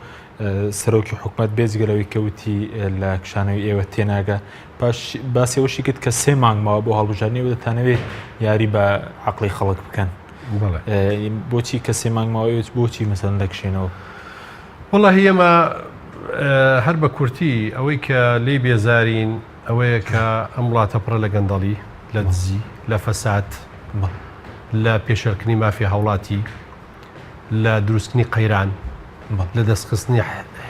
سەرۆکی حکوومەت بێجگەلەوەی کەوتی لە کشانەوەی ئێوە تێناگە پاش باسیەوەشی کرد کە 3 مانگ ماوە بۆ هەڵبژاردننی و دەتانەوێت یاری بە عەقڵی خەڵک بکەن. بۆچی کە 3 مانگ ماوەیەوە بۆچی مەسەڵەن دەکشێنەوە؟ وەڵاهی ئێمە هەر بە کورتی ئەوەی کە لێی بێزارین ئەوەیە کە ئەم وڵاتە پڕە لە گەندەڵی لە دزی لە فەساد لە پێشەرکردنی مافی هاوڵاتی لە دروستنی قەیران لە دەستخستنی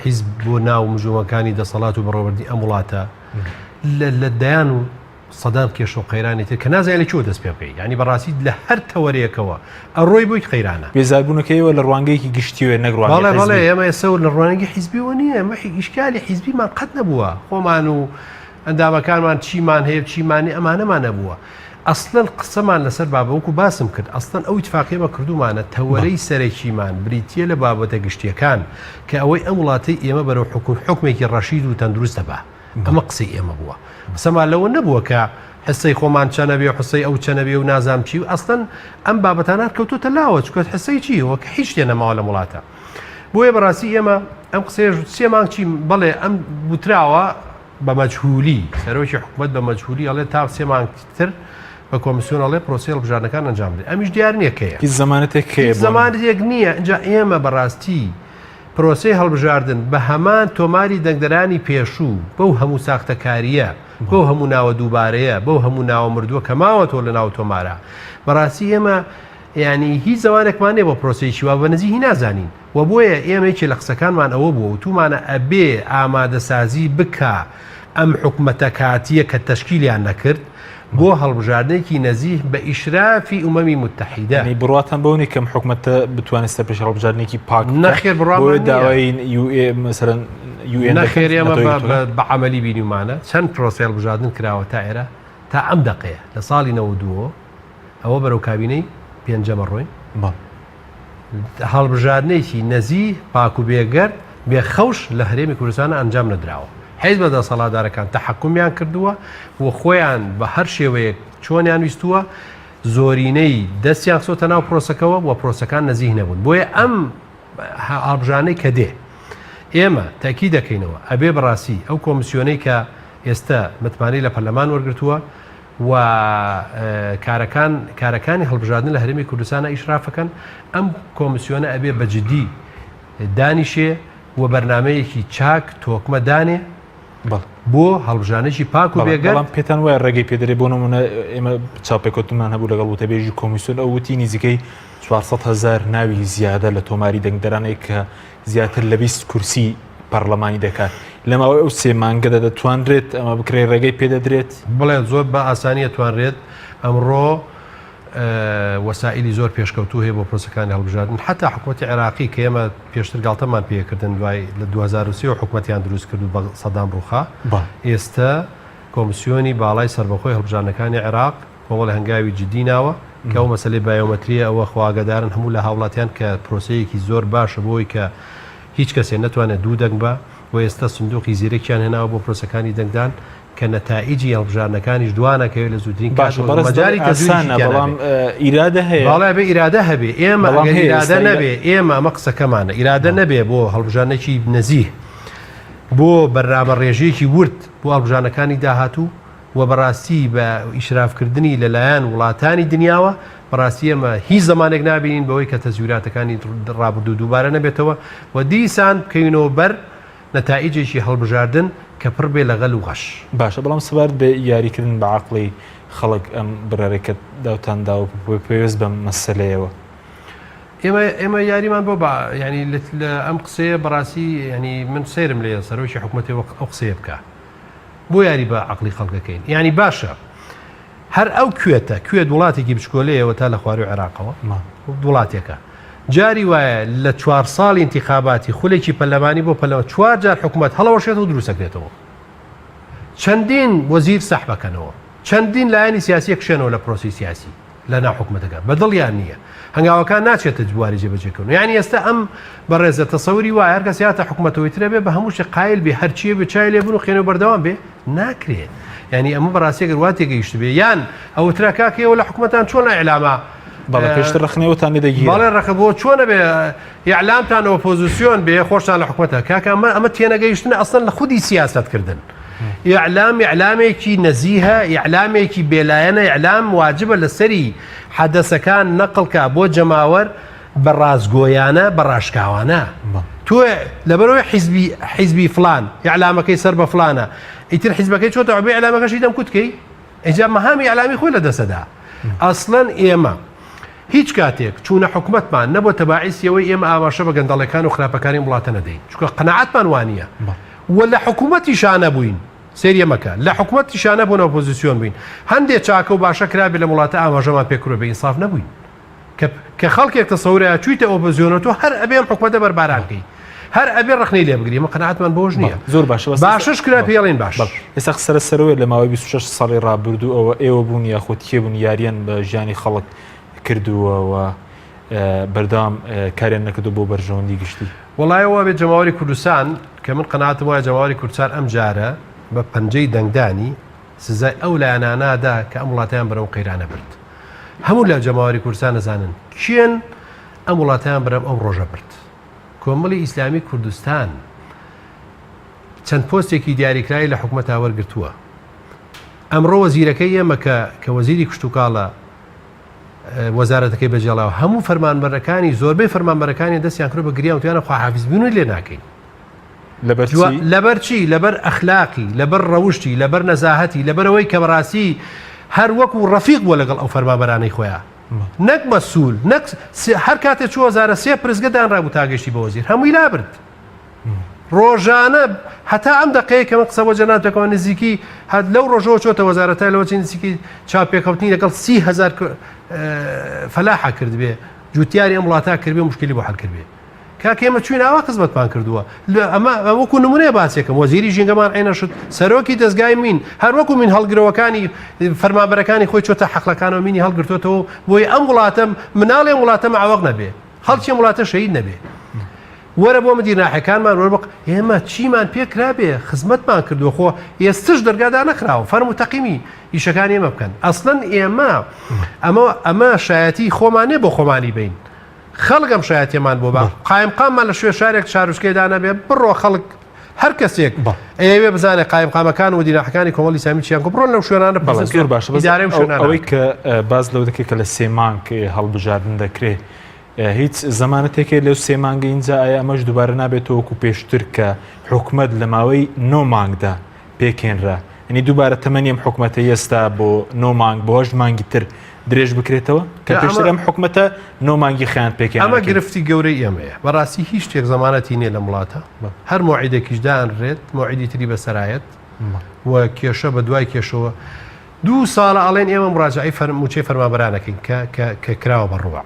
حیزب بۆ ناو مژوومەکانی دەسەڵات و بەڕێوەبردنی ئەم وڵاتە لە دەیان و سەدان کێشە و قەیرانی تر کە نازانێت لە چۆ دەست پێ بکەی ینی بەڕاستی لە هەر تەوەرەیەکەوە ئەڕۆی بۆی قەیرانە بێزاربوونەکەیەوە لە ڕوانگەیەکی گشتیوێ نەگڕوان. بەڵێ ئێمە ئێستا لە ڕوانگەی حیزبیەوە نییە ئەمە ئیشکالی حیزبیمان قەت نەبووە خۆمان و ئەندامەکانمان چیمان هەیە چیمانی ئەمانەمان نەبووە. ئەسڵەن قسەمان لەسەر بابەوەکو باسم کرد ئەسڵەن ئەو اتفاقیەمە کردومانە تەوەرەی سەرەکیمان بریتە لە بابەتە گشتیەکان کە ئەوەی ئەم وڵاتی ئێمە بەرەو حکومێکی ڕەشید و تەندروستە بە ئەمە قسەی ئێمە بووە قسەمان لەوە نەبووە کە حسەی خۆمان چەنەبێ حسەی ئەو چەنەبێ و نازام چی و ئەسڵەن ئەم بابەتانات کەوتۆتە لاوە چکات حسەی چیەوە کە هیچ شتێ نەماوە لە وڵاتە بۆیە بەڕاستی ئێمە ئەم قسەیە 3 مانگ چی بەڵێ ئەم بوتراوە بە مەجهولی سەرۆکی حکومەت بە مەجهولی ئەڵێ تا 3 مانگ تر بە کۆمیسیۆنەڵێ پرۆسی هەڵبژاردنەکان ئەنجام بدەین ئەمیش دیار نییە کەیە زەمانێک نییە اینجا ئێمە بەڕاستی پرۆسی هەڵبژاردن بە هەمان تۆماری دەنگدەرانی پێشوو بەو هەموو ساختەکاریە بەو هەموو ناوە دووبارەیە بەو هەموو ناوە مردووە کەماوە تۆ لە ناو تۆمارە بەڕاستی ئێمە ینی هیچ زەوانێکمان نێ بە پرۆسەیەکی وا بە نزیهی نازانین و بۆیە ئێمەیەکی لە قسەکانمان ئەوە بووە و تومانە ئەبێ ئامادەسازی بکە ئەم حکومەتە کاتیە کە تەشکیلیان نەکرد بۆ هەڵبژاردنێکی نەزیه بە ئیشرافی ئومەمی متحیدە بڕاتان بەونی کەم حکومەتە بتوانێت سەر پێش هەڵبژاردنێکی پاک نەخێر بڕاوە داوای مثلەن نەخێر ئێمە بە عەمەلی بینیمانە چەند پرۆسی هەڵبژاردن کراوە تا ئێرە تا ئەم دەقەیە لە ساڵی 92 ئەوە بەرەو کابینەی پێنجەمە ڕۆین هەڵبژاردنێکی نەزیه پاک و بێگەرد بێخەوش لە هەرێمی کوردستانە ئەنجام نەدراوە حیزب دەسەڵاتدارەکان تەحەکومیان کردووە و خۆیان بە هەر شێوەیەک چۆنیان ویستووە زۆرینەی دەستیان خسۆتە ناو پرۆسەکەەوە و پرۆسەکان نەزیه نەبوون بۆیە ئەم هەڵبژاردنەی کە دێ ئێمە تاکی دەکەینەوە ئەبێ بەڕاستی ئەو کۆمیسیۆنەی کە ئێستا متمانەی لە پەرلەمان وەرگرتووە و کارەکانی هەڵبژاردن لە هەرێمی کوردستانە ئیشرافەکەن ئەم کۆمیسیۆنە ئەبێ بەجددی دانیشێ و بەرنمەیەکی چاک تۆکمە دانێ بۆ هەڵبژانێکی پاک و بێگەڵام پێتان وایە ڕێگەی پێدەێ بۆ نمونە ئێمە چاپێکوتمان هەبوو لەگەڵ وتەبێژی کۆمیسیۆن ئەو وتی نزیکەی 400,000 ناوی زیادە لە تۆماری دەنگدەرانەیە کە زیاتر لە 20 کورسی پەرلەمانی دەکات لەماوەی ئەو 3 مانگەدا دەتوانرێت ئەمە بکرێ ڕێگەی پێدەدرێت بڵێن زۆر بە ئاسانیە توانرێت ئەمڕۆ وەسائلی زۆر پێشکەوتوو هەیە بۆ پرۆسەکانی هەڵبژاردن حتا حکوومەتی عێراقی کە ئێمە پێشتر گاڵتەمان پێکردن دوای لە 2023 حکوومەتیان دروست کرد و بە سەدام ڕووخا ئێستا کۆمسیۆنی باڵای سربەخۆی هەڵبژاردنەکانی عێراق کۆمەڵی هەنگاوی جدی ناوە کە ئەو مەسەلەی بایۆمەتریە ئەوە خواگەدارن هەموو لە هاوڵاتیان کە پرۆسەیەکی زۆر باشە بۆی کە هیچ کەسێ نەتوانێت دوو دەنگ بە و ئێستا سندوقی زیرەکیان هێناوە بۆ پرۆسەکانی دەنگدان کە نەتائیجی هەڵبژاردنەکانیش دوانەکەوێت لە زووترین مەجاری ئاسانە بەڵام ئیرادە هەیە باڵای بێ ئیرادە هەبێ ئێمە ئیرادە نەبێ ئێمە ئەمە قسەکەمانە ئیرادە نەبێ بۆ هەڵبژاردنێکی نەزیه بۆ بەرنامە ڕێژەیەکی ورد بۆ هەڵبژاردنەکانی داهاتوو و بەڕاستی بە ئیشرافکردنی لەلایەن وڵاتانی دنیاوە بەڕاستی ئەمە هیچ زمانێک نابینین بەوەی کە تەزویراتەکانی ڕابردوو دووبارە نەبێتەوە و دیسان بکەینەوە بەر نەتائیجێکی هەڵبژاردن کە پڕ بێ لەگەل و غەش باشە بەڵام سەبارەت بە یاریکردن بە عەقڵی خەڵک ئەم بڕارێکە داوتاندا و پێویست بە مەسەلەیەوە ئێمە یاریمان بۆ ینی لە ئەم قسەیە بەڕاستی ینی من سێرم لێ سەرۆکی حکوومەتی ئەو قسەیە بکە بۆ یاری بە عەقڵی خەڵکەکەین ینی باشە هەر ئەو کوێت وڵاتێکی بچکۆلەیەوە تا لە خواری عێراقەوە وڵاتێکە جاری وایە لە 4 ساڵی انتخاباتی خولێکی پەرلەمانی بۆ پەلەوە 4 جار حکوومەت هەڵەوەشێت و دروستەکرێتەوە چەندین وەزیر سەحبەکەنەوە چەندین لایەنی سیاسی کشێنەوە لە پرۆسی سیاسی لە ناو حکوومەتەکە بەدڵیان نییە هەنگاوەکان ناچێتە جواری جێبەجێکردن یعنی ئێستا ئەم بەڕێزە تەسەوری وایە هەر کەس یاتە حکوومەتەوەی ترە بێ بە هەموو شت قایل بێ هەرچیە بێ چای لێ بن و خێنە بەردەوام بێ ناکرێت یعنی ئەمە بەڕاستیەگەر وا تێگەیشت بێ یان ئەوە ترا کاکەوە لە حکوومەتان چۆن ئیعلامە بەڵێ پێشتر ڕخنەوەتان لێدەگیر بەڵێ ڕخە بۆ چۆنە بێ یعلامتان ئۆپۆزیسیۆن بێ خۆشتان لە حکوومەتە کاکە ئەمە تێنەگەیشتنە ئەسڵەن لە خودی سیاستکردن ئیعلامێکی نەزیهە ئیعلامێکی بێلایەنە ئیعلام واجبە لەسەری حەدەسەکان نەقڵکە بۆ جەماوەر بە ڕازگۆیانە بە ڕاشکاوانە تۆ لەبەرەوەی حیزبی فلان ئیعلامەکەی سەر بە فلانە ئیتر حیزبەکەی چۆتە عبێ ئیعلامەکەشی دەم کوتکەی ئەجا مەهامی ئیعلامی خۆی لەدەسەدا ئەسڵەن ئێمە هیچ کاتێک چوونە حکوومەتمان نەبووە تەباعیسیەوەی ئێمە ئاماژە بە گەندەڵەکان و خراپەکانی وڵاتە نەدەین چونکە قەناعەتمان وانە و لە حکوومەتی شانە بووین سێریە مەکە لە حکوومەتی شانە بوون ئۆپۆزیسیۆن بووین هەندێک چاکە و باشە کرابێ لە وڵاتە ئاماژەمان پێکڕۆ بە ئینساف نەبووین کە خەڵکێک تەسەورەیە چوویتە ئۆپۆزیۆنە تۆ هەر ئەبێم حکوومەتە بەربارانکەی هەر ئەبێ ڕخنەی لێ بگری ئەمە قەناعەتمان بۆش نییە زۆر باشە باشش کرا پێڵێن باش ئێستا قسەرە سەرەوەی لە ماوەی 26 ساڵی ڕابردوو ئەوە ئێوە بوون یاخود کێبوون یاریان بە ژیانی خەڵک کردووەوە بەردەوام کاریان نەکردو بۆ بەرژەوەندی گشتی وڵایەوە بێت جەماوەری کوردستان کە من قەناعەتم وایە جەماوەری کوردستان ئەم جارە بە پەنجەی دەنگدانی سزای ئەو لایەنانادا کە ئەم وڵاتیان بەرەو قەیرانە برد هەموو لە جەماوەری کوردستان نەزانن کێن ئەم وڵاتیان بەرەم ئەم ڕۆژە برد کۆمەڵی ئیسلامی کوردستان چەند پۆستێکی دیاریکراوی لە حکوومەتا وەرگرتووە ئەمڕۆ وەزیرەکەی ئێمە کە وەزیری کشتتوکاڵە وەزارەتەکەی بەجێڵاوە هەموو فەرمانبەرەکانی زۆربەی فەرمانبەرەکانی دەستیان کرد بە گریان وتیانە خواحافیزبوونی لێ ناکەین لەبەر چی لەبەر ئەخلاقی لەبەر ڕەوشتی لەبەر نەزاهەتی لەبەرەوەی کە بەڕاستی هەر وەکو ڕەفیق بووە لەگەڵ ئەو فەرمانبەرانەی خۆیان نەک مەسوول هەر کاتێک چوە وەزارە سێ پرزگەدان ڕابوو تاگەشتی بە وەزیر هەمووی لابرد ڕۆژانە هەتا ئەم دقەیە کە من قسە بۆ جەنابەکەەوە نزیکی هەت لەو ڕۆژەوە چۆتە وەزارەتای لەوە چی نزیکی چاپێکەوتنی لەگەڵ 30,000 فەلاحە کرد بێ جوتیاری ئەم وڵاتە کردبێ مشکلی بۆ حەل کردبێ کاکە ئێمە چوین ئاوا خزمەتمان کردووە ئەمە وەکو نمونەیە باسێکم وەزیری ژینگەمان عینەشت سەرۆکی دەستگای مین هەر وەکو من هەڵگرەوەکانی فەرمانبەرەکانی خۆی چۆتە حەقلەکانەوە مینی هەڵگرتوێتەوە بۆی ئەم وڵاتەم مناڵێم وڵاتە مەعوەق نەبێ خەڵکیێم وڵاتە شەهید نەبێ وەرە بۆ مدیرناحەکانمان وەربق ئێمە چیمان پێکرابێ خزمەتمان کردووە خۆ ئێستش دەرگادا نەخراوە فەرمو تەقیمی ئیشەکان ئێمە بکەن ئەسڵەن ئێمە ئەمە شایەتی خۆمانێ بۆ خۆمانی بین خەڵگەم شایەتێمان بۆ بە قایمقاممان لە شوێ شارێک شارشکەیدا نەبێ بڕۆ خەڵک هەر کەسێک ئەوێ بزانێت قایمقامەکان و دیرناحەکانی کۆمەڵی ئیسلامی چیان بڕۆن لەو شوێنانە زۆر باشە ئەوەی کە باز لەو دەکەی کە لە 3 مانگ هەڵبژاردن دەکرێت هیچ زمانەتێکێ لەو 3 مانگە اینجا ئایا ئەمەش دووبارە نابێتەوە وەکو پێشتر کە حکوومەت لە ماوەی 9 مانگدا پێکێنرا ینی دووبارە تەمەنیم حکوومەتە ئێستا بۆ 9 مانگ بۆ 8 مانگی تر درێژ بکرێتەوە کە پێشتر ئەم حکوومەتە 9 مانگی خیان پێکێن ئەمە گرفتی گەورەی ئێمەیە بەڕاستی هیچ شتێک زمانەتی نییە لە وڵاتە هەر موعیدێکیش دانرێت موعیدی تری بەسەرایەت و کێشە بە دوای کێشەوە 2 ساڵە ئەڵێن ئێمە مراجعی موچەی فەرمانبەرانەکەین کە کراوە بەڕوع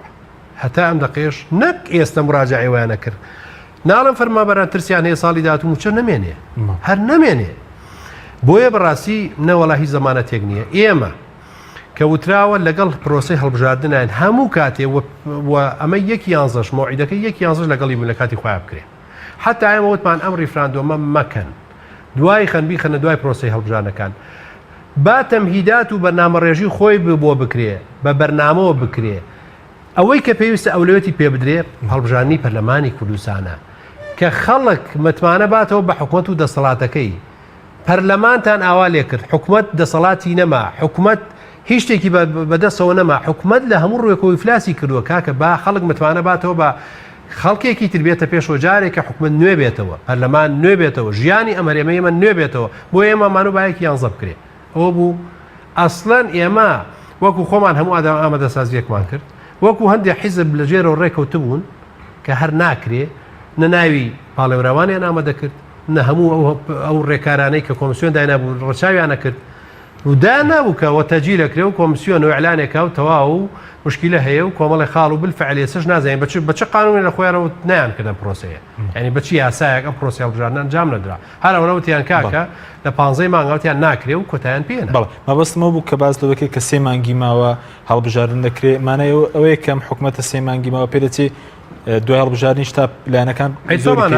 هەتا ئەم دەقێش نەک ئێستا مراجعی وایانە کرد ناڵم فەرمانبەران ترسیان هەیە ساڵی داهاتوو موچە نەمێنێ هەر نەمێنێ بۆیە بەڕاستی نەوەڵا هیچ زەمانەتێک نییە ئێمە کە وتراوە لەگەڵ پرۆسی هەڵبژاردنیان هەموو کاتێ ئەمە 1/11 مۆعیدەکە 1/11 لەگەڵی بوو لە کاتی خۆیان بکرێ حتا ئێمە وتمان ئەم ریفراندۆمە مەکەن دوای خەنبی خەنە دوای پرۆسی هەڵبژاردنەکان با تەمهیدات و بەرنامەڕێژی خۆی بۆ بکرێ بە بەرنامەوە بکرێ ئەوەی کە پێویستە ئەولوێتی پێ بدرێ هەڵبژاردنی پەرلەمانی کوردستانە کە خەڵک متمانە باتەوە بە حکوومەت و دەسەڵاتەکەی پەرلەمانتان ئاوا لێ کرد حکوومەت دەسەڵاتی نەما حکوومەت هیچ شتێکی بەدەستەوە نەما حکوومەت لە هەموو ڕوێکەوەی فلاسی کردووە کاکە با خەڵک متمانە باتەوە بە خەڵکێکی تر بێتە پێشەوە جارێک کە حکوومەت نوێ بێتەوە پەرلەمان نوێ بێتەوە ژیانی ئەمەرێمە ئێمە نوێ بێتەوە بۆ ئێمە مانوبایەکی 11 بکرێ ئەوە بوو ئەسڵەن ئێمە وەکو خۆمان هەموو ئامادەسازیەکمان کرد وەکو هەندێک حیزب لە ژێرەوە ڕێکەوت بوون کە هەر ناکرێ نەناوی پاڵێوراوانیان ئامادە کرد نە هەموو ئەو ڕێکارانەی کە کۆمسیۆن داینابوو ڕەچاویانە کرد ودا نبوو کە وەتەجیلەکرێ و کۆمسیۆن و ئەعلانێکا و تەواو و مشکلە هەیە و کۆمەڵی خاڵ و بالفعل ێسش نازانین بە چه قانونی لە خۆیانەوە نیان کردن پرۆسەیە یعنی بەچی یاسایەک ئەم پرۆسی هەڵبژاردنە ئەنجام نەدرا هەر ئەوەوتیان کاکە لە 15 مانگەوتیان ناکرێ و کۆتاییان پێێنە بەڵێ مەبەستمەوە بوو کە باز لەوەکەی کە 3 مانگی ماوە هەڵبژاردن دەکرێت مانای ئەوەیە کەم حکوومەتە 3 مانگی ماوە پێدەچێت دوای هەڵبژاردننی شتا لایەنەکان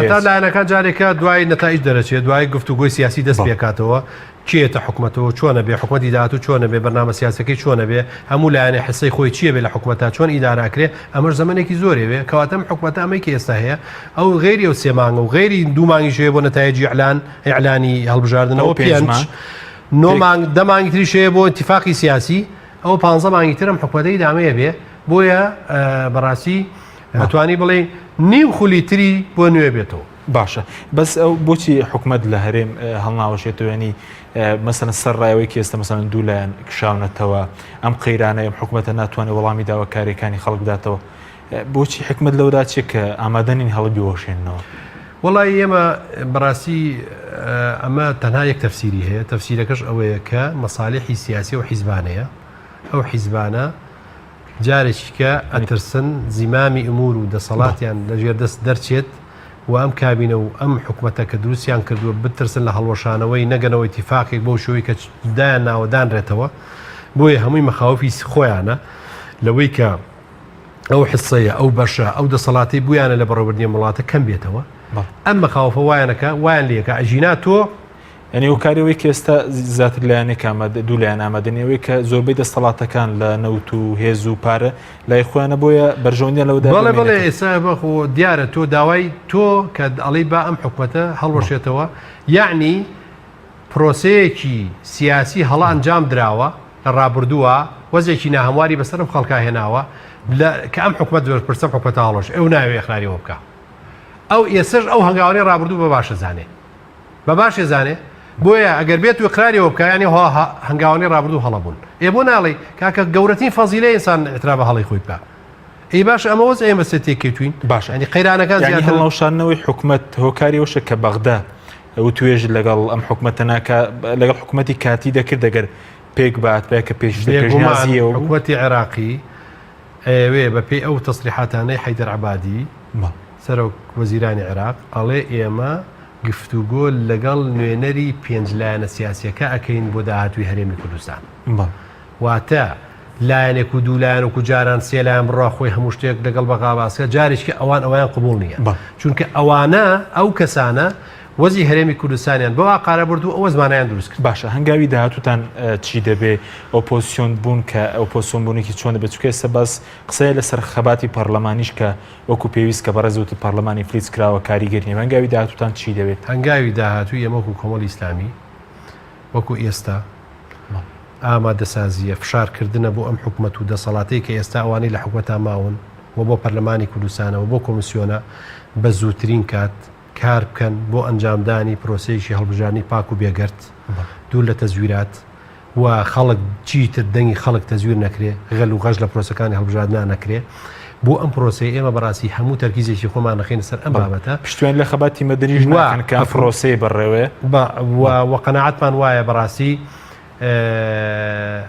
تا لایەنەکان جارێکە دوای نەتایج دەرەچێت دوای گفتوگۆی سیاسی دەست پێکاتەوە کێتە حکوومەتەوە چۆنە بێ حکوومەتی داهاتوو چۆنە بێ بەرنامە سیاسەکەی چۆنە بێ هەموو لایەنێ حسەی خۆی چیە بێ لە حکوومەتە چۆن ئیداراکرێ ئەمەش زەمانێکی زۆرێ بێ کەواتەم حکوومەتە ئەمەی کە ئێستا هەیە ئەو غێری و 3 مانگە و غێری 2 مانگی شوێ بۆ نەتایجی ئیعلانی هەڵبژاردنەوە 5 9 مانگی تری شوێ بۆ اتفاقی سیاسی ئەو 15 مانگی ترم حکوومەتەی دامەیە بێ بۆیە بەڕاستی ئەتوانی بڵێ نیو خولی تری بۆ نوێ بێتەوە باشە بەس ئەو بۆچی حکوومەت لە هەرێم هەڵناوەشێتەوەنی مەسەن سەر ڕایەوەی کە ئێستا مەسەن دوو لایەن کشاونەتەوە ئەم قەیرانە ئەم حکوومەتە ناتوانێت وەڵامی داوە کارەکانی خەڵک بداتەوە بۆچی حکومەت لەودا چێت کە ئامادەنین هەڵی بۆشێنەوە وڵی ئێمە بەڕاستی ئەمە تەنها یەک تەفسیری هەیە تەفسیرەکەش ئەوەیە کە مەساڵحی سیاسی و حیزبانەیە ئەو حیزبانە جارێکیکە ئەترسن زیمامی ئمور و دەسەڵاتیان لەژێر دەست دەرچێت و ئەم کابینە و ئەم حکوومەتە کە دروستیان کردووە بترسن لە هەڵوەشانەوەی نەگەنەوەی اتفاقێک بۆ شوەی کە دایان ناوەدانرێتەوە بۆیە هەمووی مەخاوفی خۆیانە لەوەی کە ئەو حسەیە ئەو بەشە ئەو دەسەڵاتی بویانە لە بەڕێوەبردنی وڵاتە کەم بێتەوە ئەم مەخاوفە وایەنەکە وایان لێکە ئەژینا تۆ ئەنی و کاریەوەی کە ئێستا زیاتر لایەنێک دوو لایەن ئامادەنیەوەی کە زۆربەی دەسەڵاتەکان لە نەوت و هێز و پارە لای خۆیانە بۆیە بەرژەوەندیان لەوەدا بەڵێ ئێستا بەخۆ دیارە تۆ داوای تۆ کە ئەڵی با ئەم حکوومەتە هەڵوەشێتەوە یعنی پرۆسەیەکی سیاسی هەڵا ئەنجام دراوە لە ڕابردووە وەزێکی ناهەمواری بەسەرم خەڵکا هێناوە کە ئەم حکوومەت پرسە حکوومەتە هەڵۆش ئەو ناوێ ئەخراریەوە بکە ئەو ئێسش ئەو هەنگاوانەی ڕابردوو بە باشە زانێ بە باشێ زانێ بۆیە ئەگەر بێت و قراریەوە بکایانی هەنگاوانی ڕابردوو هەڵەبوون بۆ ناڵی کاکە گەورەترین فەزیلە ئینسان ئێترا بە هەڵی خۆی بکە ئەی باش ئەمەوەز ئێمە تێکێتوین باش ئەنی قەیرانەکان هەڵناوشانەوەی حکوومەت هۆکاری وشە کە بەغدا ئەو توێژ لەگەڵ ئەم حکوومەتە لەگەڵ حکوومەتی کاتی دەکرد دەگەر پێک باتبێ کە پێشنیازیە و حکوومەتی عێراقی ئەوێ بە پێی ئەو تەسریحاتانەی حەیدەر عەبادی سەرۆک وەزیرانی عێراق ئەڵێ ئێمە گفتوگۆ لەگەڵ نوێنەری 5 لایەنە سیاسیەکە ئەکەین بۆ داهاتووی هەرێمی کوردستان واتە لایەنێک و دوو لایەن و جاران سێ لایەن بڕا خۆی هەموو شتێک لەگەڵ بەغاباسکە جارێکی ئەویان قبول نییە چونکە ئەوانە ئەو کەسانە وەزی هەرێمی کوردستانیان بەوا قارە بردو ئەوە زمانیان دروست کرد باشە هەنگاوی داهاتوتان چی دەبێ ئۆپۆزیسیۆن بوون کە ئۆپۆزیسیۆن بوونێکی چۆن دەبێت چونکە ئێستا باس قسەیە لەسەر خەباتی پەرلەمانیش کە وەکو پێویست کە بەڕێزەوتی پەرلەمانی فلیت کراوە کاریگەر نیە هەنگاوی داهاتوتان چی دەبێت هەنگاوی داهاتووی ئێمە وەکو کۆمەڵی ئیسلامی وەکو ئێستا ئامادەسازیە فشارکردنە بۆ ئەم حکوومەت و دەسەڵاتەی کە ئێستا ئەوانەی لە حکوومەتە ماون و بۆ پەرلەمانی کوردستانەوە بۆ کۆمسیۆنە بە زووترین کات کار بکەن بۆ ئەنجامدانی پرۆسەیەکی هەڵبژاردننی پاک و بێگەرت دوور لە تەزویرات و خەڵک چیتر دەنگی خەڵک تەزویر نەکرێ غەل و غەش لە پرۆسەکانی هەڵبژاردنان نەکرێ بۆ ئەم پرۆسی ئێمە بەڕاستی هەموو تەرکیزێکی خۆمان نەخێنە سەر ئەم بابەتە پشتیوان لە خەباتی مەدەنیش ناکەن کە پرۆسەی بەڕێوێ و قەناعەتمان وایە بەڕاستی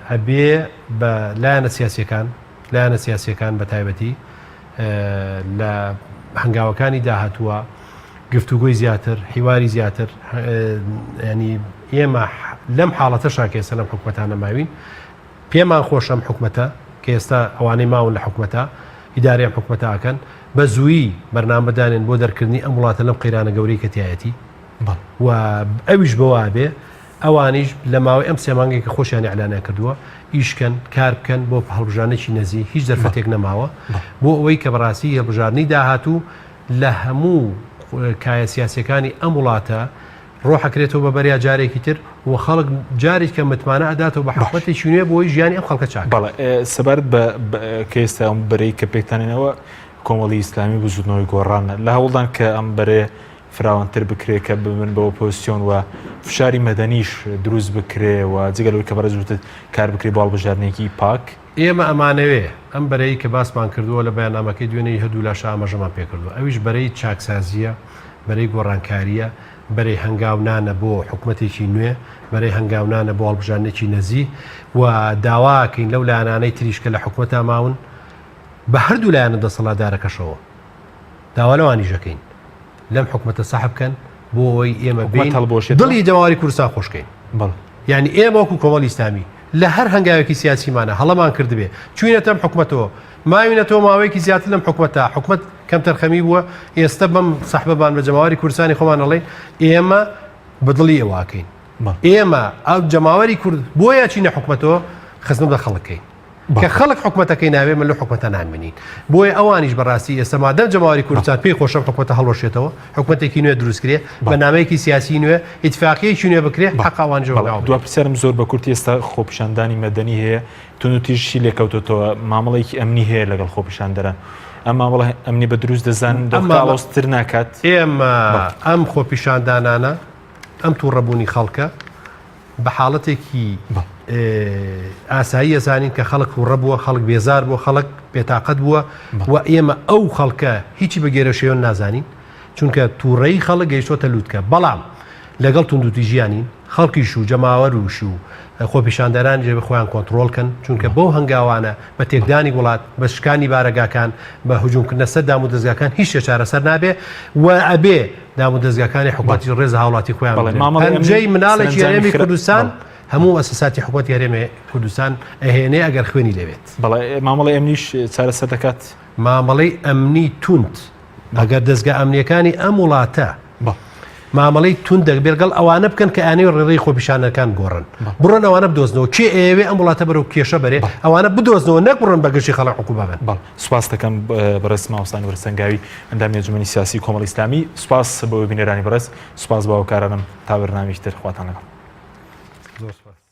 ئەبێ بە لایەنە سیاسیەکان بە تایبەتی لە هەنگاوەکانی داهاتووە گفتوگۆی زیاتر حیواری زیاتر ینی ئێمە لەم حاڵەتە شاکێسە لەم حکومەتانە ماوین پێمان خۆشەم حکومەتە کە ئێستا ئەوانەی ماون لە حکومەتە ئیدارەیان حکومەتەکەن بە زوویی بەرنامەدانێن بۆ دەرکردنی ئەم وڵاتە لەم قەیرانە گەورەی کەتیایەتی و ئەویش بەوا بێ ئەوانیش لە ماوەی ئەم سێمانگەی کە خۆشیان ئەعلانە کردووە ئیشکەن کار بکەن بۆ هەڵبژارنێکی نەزی هیچ دەرفەتێک نەماوە بۆ ئەوەی کە بەڕاستی هەڵبژارنی داهاتوو لە هەموو کایە سیاسەکانی ئەم وڵاتە ڕۆحەکرێتەوە بە بەریا جارێکی تر و خەڵک جارێک کە متمانە ئەداتەوە بە حکومەتێکی نوێ بۆی ژیانی ئەم خەڵکە چاک بەڵێ سەبارەت بە کە ئێستا ئەم بەرەی کە پێکتانێنەوە کۆمەڵی ئیسلامی بزودنەوەی گۆڕانە لە هەوڵدان کە ئەم بەرێ فراوانتر بکرێت کە بمن بە ئۆپۆزیسیۆن و فشاری مەدەنیش دروست بکرێ و جگەلەوەی کە بەرەزوتت کار بکری بۆ هەڵبژارنێکی پاک ئێمە ئەمانەوێ ئەم بەرەی کە باسمان کردووە لە بەیاننامەکەی دوێنەی هەردوو لاش ئاماژەمان پێکردووە ئەویش بەرەی چاکسازیە بەرەی گۆڕانکاریە بەرەی هەنگاونانە بۆ حکوومەتێکی نوێ بەرەی هەنگاونانە بۆ هەڵبژارنێکی نەزی و داواکەین لەو لایەنانەی تریشکە لە حکوومەتە ماون بە هەردوو لایەنە دەسەڵاتدارەکەشەوە داوا لەوانی ژەکەین لەم حکومەتە ساحب بکەن بۆ ئەوەی ئێمە بین دڵی جەماوەری کوردستان خۆشکەین یعنی ئێمە وەکو کۆمەڵی ئیسلامی لە هەر هەنگاوێکی سیاسیمانە هەڵەمان کردبێ چوینەتە ئەم حکومەتەوە ماوینەتەوە ماوەیەکی زیاتر لەم حکومەتە حکومەت کەم تەرخەمی بووە ئێستا بەم سەحبەبان بە جەماوەری کوردستانی خۆمان ئەڵێ ئێمە بەدڵی ئێواکەین ئێمە ئەو جەماوەری کورد بۆیە چینە حکومەتەوە خستنم لە خەڵکەین کە خەڵک حکومەتەکەی ناوێ من لە حکومەتە نامێنین بۆیە ئەوانیش بەڕاستی ئێستا مادەم جەماوەری کوردستان پێی خۆشەم حکومەتە هەڵوەشێتەوە حکومەتێکی نوێ دروستکرێ بە نامەیەکی سیاسی نوێ ئیتفاقیەکی نوێ بکرێ حەق ئەوانیش دو پرسیارم زۆر بە کورتی ئێستا خۆپیشاندانی مەدەنی هەیە تون و تیژشی لێکەوتێتەوە مامەڵێکی ئەمنی هەیە لەگەڵ خۆپیشاندەران ئەم مامەڵە ئەمنی بە دروست دەزان دەڵاوەستر ناکات ئێمە ئەم خۆپیشاندانانە ئەم تووڕەبوونی خەڵکە بە حاڵەتێکی ئاسایی ئەزانین کە خەڵک ڕەبووە خەڵک بێزار بووە خەڵک بێتاقەت بووە و ئێمە ئەو خەڵکە هیچی بەگێرە شێوەن نازانین چونکە تووڕەی خەڵک گەیشتۆتە لووتکە بەڵام لەگەڵ توندوتی ژیانین خەڵکیش و جەماوەروش و خۆپیشاندەران جێ بخۆیان کۆنتترۆلکەن چونکە بەو هەنگاوانە بە تێکدانی وڵات بە شکانی بارەگاکان بە هجوومکردنە سەر دام و دەستگاکان هیچ شێ چارەسەر نابێ و ئەبێ دام و دەستگاکانی حکومەتی ڕێز هاوڵاتی خۆیان هەنجەی مناڵێکی هەرێمی کوردستان هەموو ئەساساتی حکومەتی هەرێمی کوردستان ئەهێنێ ئەگەر خوێنی لەوێت بەڵێ مامەڵی ئەمنیش چارەسەر دەکات مامەڵەی ئەمنی توند ئەگەر دەستگا ئەمنیەکانی ئەم وڵاتە مامەڵەی تون دەبێرگەڵ ئەوانە بکەن کە ئەنەی ڕێڕی خۆپیشانەکان گۆڕن بڕۆن ئەوانە بدۆزنەوە چێ ئێوێ ئەم وڵاتە بەرەو کێشە بەرێ ئەوانە بدۆزنەوە نەک بڕۆن بەگەشتی خەڵک حکومە بن سوپاس دەکەم بەڕێز ماوەسانی وەرسەنگاوی ئەندامی ئەنجومەنی سیاسی کۆمەڵی ئیسلامی سوپاس بۆ بینەرانی بەڕێز سوپاس بە هاوکارانم تا بەرنامێکی تر خواتان لەگەڵ زۆر سوپاس